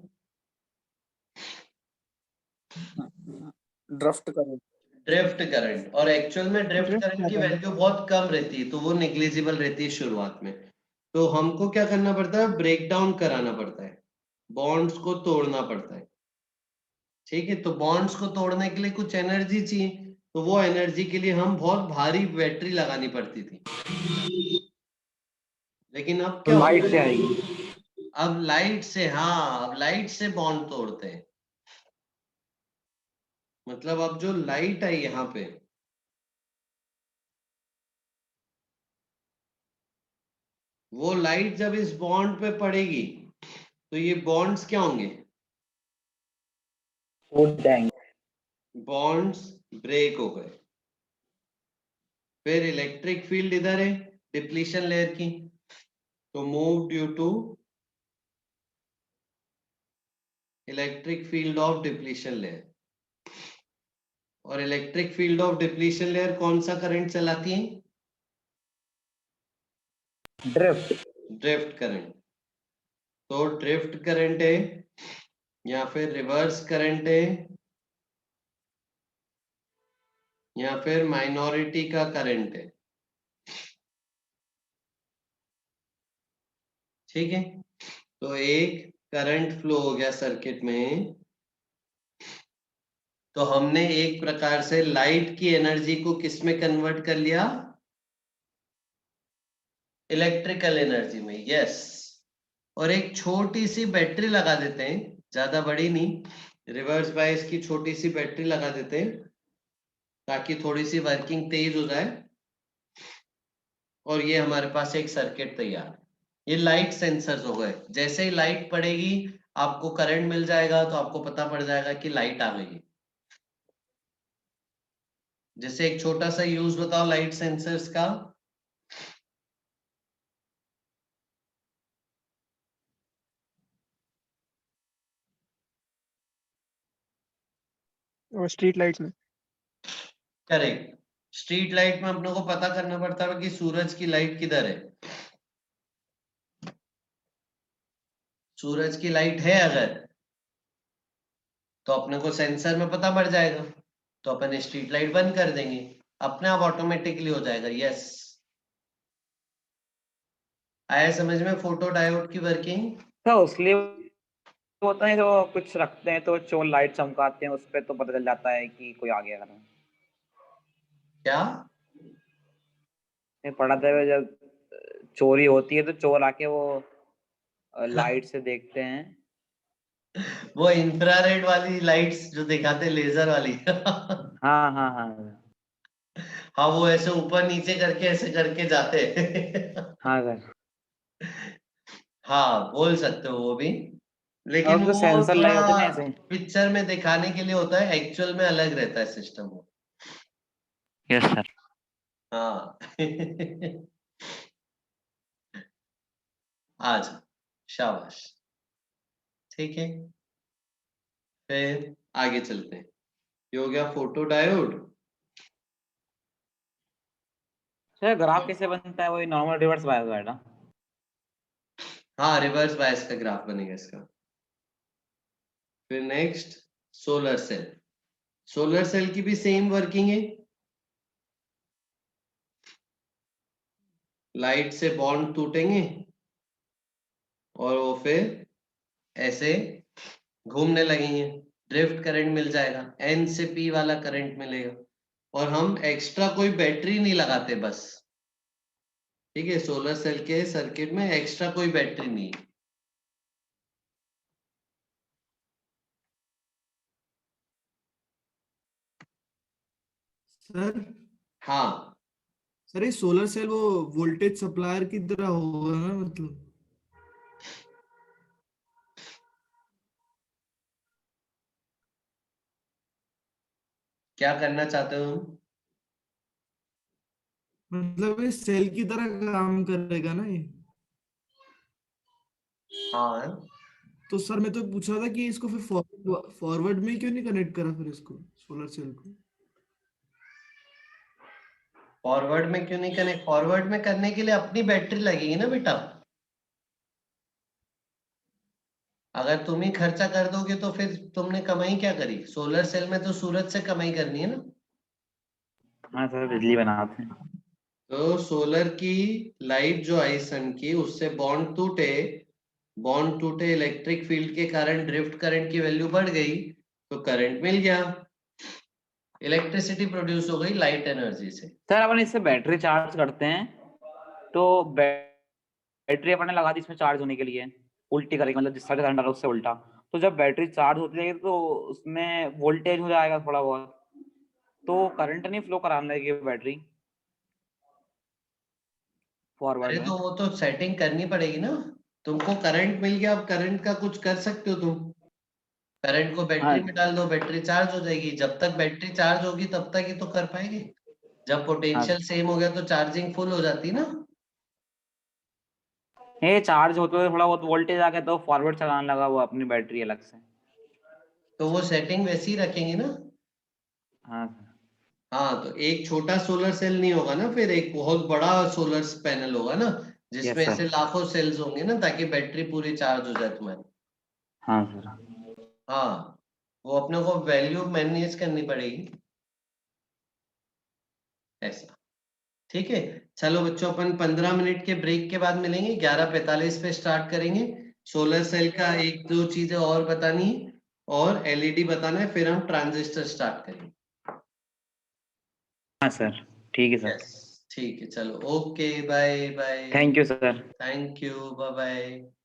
Speaker 3: Drift current.
Speaker 1: Drift current. और एक्चुअल में ड्रिफ्ट
Speaker 2: ड्रिफ्ट
Speaker 1: करंट की
Speaker 2: करंट।
Speaker 1: वैल्यू बहुत कम रहती है, तो वो नेग्लिजिबल रहती है शुरुआत में। तो हमको क्या करना पड़ता है, ब्रेक डाउन कराना पड़ता है, बॉन्ड्स को तोड़ना पड़ता है। ठीक है, तो बॉन्ड्स को तोड़ने के लिए कुछ एनर्जी चाहिए, तो वो एनर्जी के लिए हम बहुत भारी बैटरी लगानी पड़ती थी। लेकिन अब क्या
Speaker 4: लाइट
Speaker 1: होता
Speaker 4: से
Speaker 1: है,
Speaker 4: आएगी।
Speaker 1: अब लाइट से, हाँ, अब लाइट से बॉन्ड तोड़ते हैं। मतलब अब जो लाइट आई यहाँ पे, वो लाइट जब इस बॉन्ड पे पड़ेगी तो ये बॉन्ड्स क्या होंगे,
Speaker 4: फूट जाएंगे।
Speaker 1: बॉन्ड्स ब्रेक हो गए। फिर इलेक्ट्रिक फील्ड इधर है डिप्लीशन लेयर की, तो move due to electric field of depletion layer. और electric field of depletion layer कौन सा करंट चलाती है?
Speaker 4: ड्रिफ्ट।
Speaker 1: Drift current. तो ड्रिफ्ट करंट है या फिर रिवर्स करंट है या फिर माइनॉरिटी का करंट है। ठीक है, तो एक करंट फ्लो हो गया सर्किट में, तो हमने एक प्रकार से लाइट की एनर्जी को किस में कन्वर्ट कर लिया, इलेक्ट्रिकल एनर्जी में। यस, और एक छोटी सी बैटरी लगा देते हैं, ज्यादा बड़ी नहीं, रिवर्स बायस की छोटी सी बैटरी लगा देते हैं ताकि थोड़ी सी वर्किंग तेज हो जाए, और ये हमारे पास एक सर्किट तैयार है। ये लाइट सेंसर्स हो गए, जैसे ही लाइट पड़ेगी आपको करंट मिल जाएगा, तो आपको पता पड़ जाएगा कि लाइट आ गई है। जैसे एक छोटा सा यूज बताओ लाइट सेंसर्स का।
Speaker 2: और स्ट्रीट लाइट्स में।
Speaker 1: करेक्ट, स्ट्रीट लाइट में अपने को पता करना पड़ता है कि सूरज की लाइट किधर है। सूरज की लाइट है अगर, तो अपने को सेंसर में पता पड़ जाएगा, तो अपन स्ट्रीट लाइट बंद कर देंगे, अपने आप ऑटोमेटिकली हो जाएगा। यस, आया समझ में फोटो डायोड की वर्किंग।
Speaker 4: तो उसलिए होता है, जो कुछ रखते हैं तो जो लाइट चमकाते हैं उस पे तो पता चल जाता है कि कोई आ गया घर में।
Speaker 1: क्या?
Speaker 4: ये पढ़ा था जब चोरी होती है तो चोर आके वो लाइट से देखते हैं।
Speaker 1: वो इंफ्रारेड वाली लाइट्स जो दिखाते, लेजर वाली
Speaker 4: हाँ हाँ हाँ
Speaker 1: हाँ, वो ऐसे ऊपर नीचे करके ऐसे करके जाते हैं
Speaker 4: हाँ सर।
Speaker 1: हाँ, बोल सकते हो वो भी,
Speaker 4: और
Speaker 1: लेकिन
Speaker 4: तो
Speaker 1: वो
Speaker 4: सेंसर लगे होते हैं
Speaker 1: थोड़ा
Speaker 4: ना ऐसे।
Speaker 1: पिक्चर में दिखाने के लिए होता है, एक्चुअल में अलग रहता है सिस्टम वो।
Speaker 4: Yes sir.
Speaker 1: हाँ आज शाबाश। ठीक है, फिर आगे चलते हैं। ये हो गया फोटो डायोड।
Speaker 4: सर ग्राफ कैसे बनता है, वही नॉर्मल रिवर्स बायस वाला?
Speaker 1: हाँ, रिवर्स बायस का ग्राफ बनेगा इसका। फिर next solar cell. Solar cell की भी सेम वर्किंग है, लाइट से बॉन्ड टूटेंगे और वो फिर ऐसे घूमने लगेंगे, ड्रिफ्ट करंट मिल जाएगा, N से P वाला करंट मिलेगा, और हम एक्स्ट्रा कोई बैटरी नहीं लगाते बस, ठीक है। सोलर सेल के सर्किट में एक्स्ट्रा कोई बैटरी नहीं है।
Speaker 6: सर
Speaker 1: हाँ,
Speaker 6: सर ये सोलर सेल वो वोल्टेज सप्लायर की तरह होगा ना, मतलब
Speaker 1: क्या करना चाहते हो हम?
Speaker 6: मतलब ये सेल की तरह काम करेगा ना ये।
Speaker 1: हाँ,
Speaker 6: तो सर मैं तो पूछ रहा था कि इसको फिर फॉरवर्ड में क्यों नहीं कनेक्ट करा फिर इसको सोलर सेल को।
Speaker 1: फॉरवर्ड में क्यों नहीं कनेक्ट? फॉरवर्ड में करने के लिए अपनी बैटरी लगेगी ना बेटा। अगर तुम ही खर्चा कर दोगे तो फिर तुमने कमाई क्या करी? सोलर सेल में तो सूरज से कमाई करनी है ना।
Speaker 4: हाँ सर, बिजली बनाते हैं।
Speaker 1: तो सोलर की लाइट जो आई सन की, उससे बॉन्ड टूटे, इलेक्ट्रिक फील्ड के कारण ड्रिफ्ट करंट की वैल्यू बढ़ गई, तो करंट मिल गया, इलेक्ट्रिसिटी प्रोड्यूस हो गई लाइट एनर्जी से।
Speaker 4: सर अपन इससे बैटरी चार्ज करते हैं, तो बैटरी अपन ने लगा दी इसमें चार्ज होने के लिए, उल्टी करेगी, मतलब जिस साइड करंट आ रहा है उससे उल्टा। तो जब बैटरी चार्ज होती रहेगी तो उसमें वोल्टेज हो जाएगा थोड़ा बहुत, तो करंट नहीं फ्लो कराने लगेगी बैटरी फॉरवर्ड
Speaker 1: अरे
Speaker 4: में।
Speaker 1: तो वो तो सेटिंग करनी पड़ेगी ना। तुमको करंट मिल गया, अब करंट का कुछ कर सकते हो तुम। करंट को बैटरी
Speaker 4: हाँ
Speaker 1: में डाल दो, बैटरी चार्ज हो जाएगी। जब तक बैटरी चार्ज होगी तब तक ही तो कर पाएंगे। जब
Speaker 4: हाँ,
Speaker 1: पोटेंशियल सेम हो गया तो चार्जिंग फुल हो जाती ना।
Speaker 4: ये चार्ज होते हुए थोड़ा बहुत वोल्टेज आ गया तो फॉरवर्ड चलाने लगा वो अपनी बैटरी अलग से।
Speaker 1: तो वो सेटिंग वैसी ही रखेंगे ना।
Speaker 4: हाँ सर।
Speaker 1: हाँ, तो एक छोटा सोलर सेल नहीं होगा ना, फिर एक बहुत बड़ा सोलर पैनल होगा ना, जिसमें
Speaker 4: यस
Speaker 1: ऐसे
Speaker 4: सर।
Speaker 1: लाखों सेल्स होंगे ना, ताकि बैटरी पूरी चार्ज हो जाए तुम्हारी।
Speaker 4: हाँ सर।
Speaker 1: हाँ, वो अपने को वैल्यू मैनेज करनी पड़ेगी ऐसा। ठीक है, चलो बच्चों, अपन 15 मिनट के ब्रेक के बाद मिलेंगे। 11:45 पे स्टार्ट करेंगे। सोलर सेल का एक दो चीजें और बतानी है, और एलईडी बताना है, फिर हम ट्रांजिस्टर स्टार्ट करेंगे।
Speaker 4: हाँ सर, ठीक है सर।
Speaker 1: यस, ठीक है, चलो, okay, bye bye.
Speaker 4: Thank you sir.
Speaker 1: Thank you, bye bye.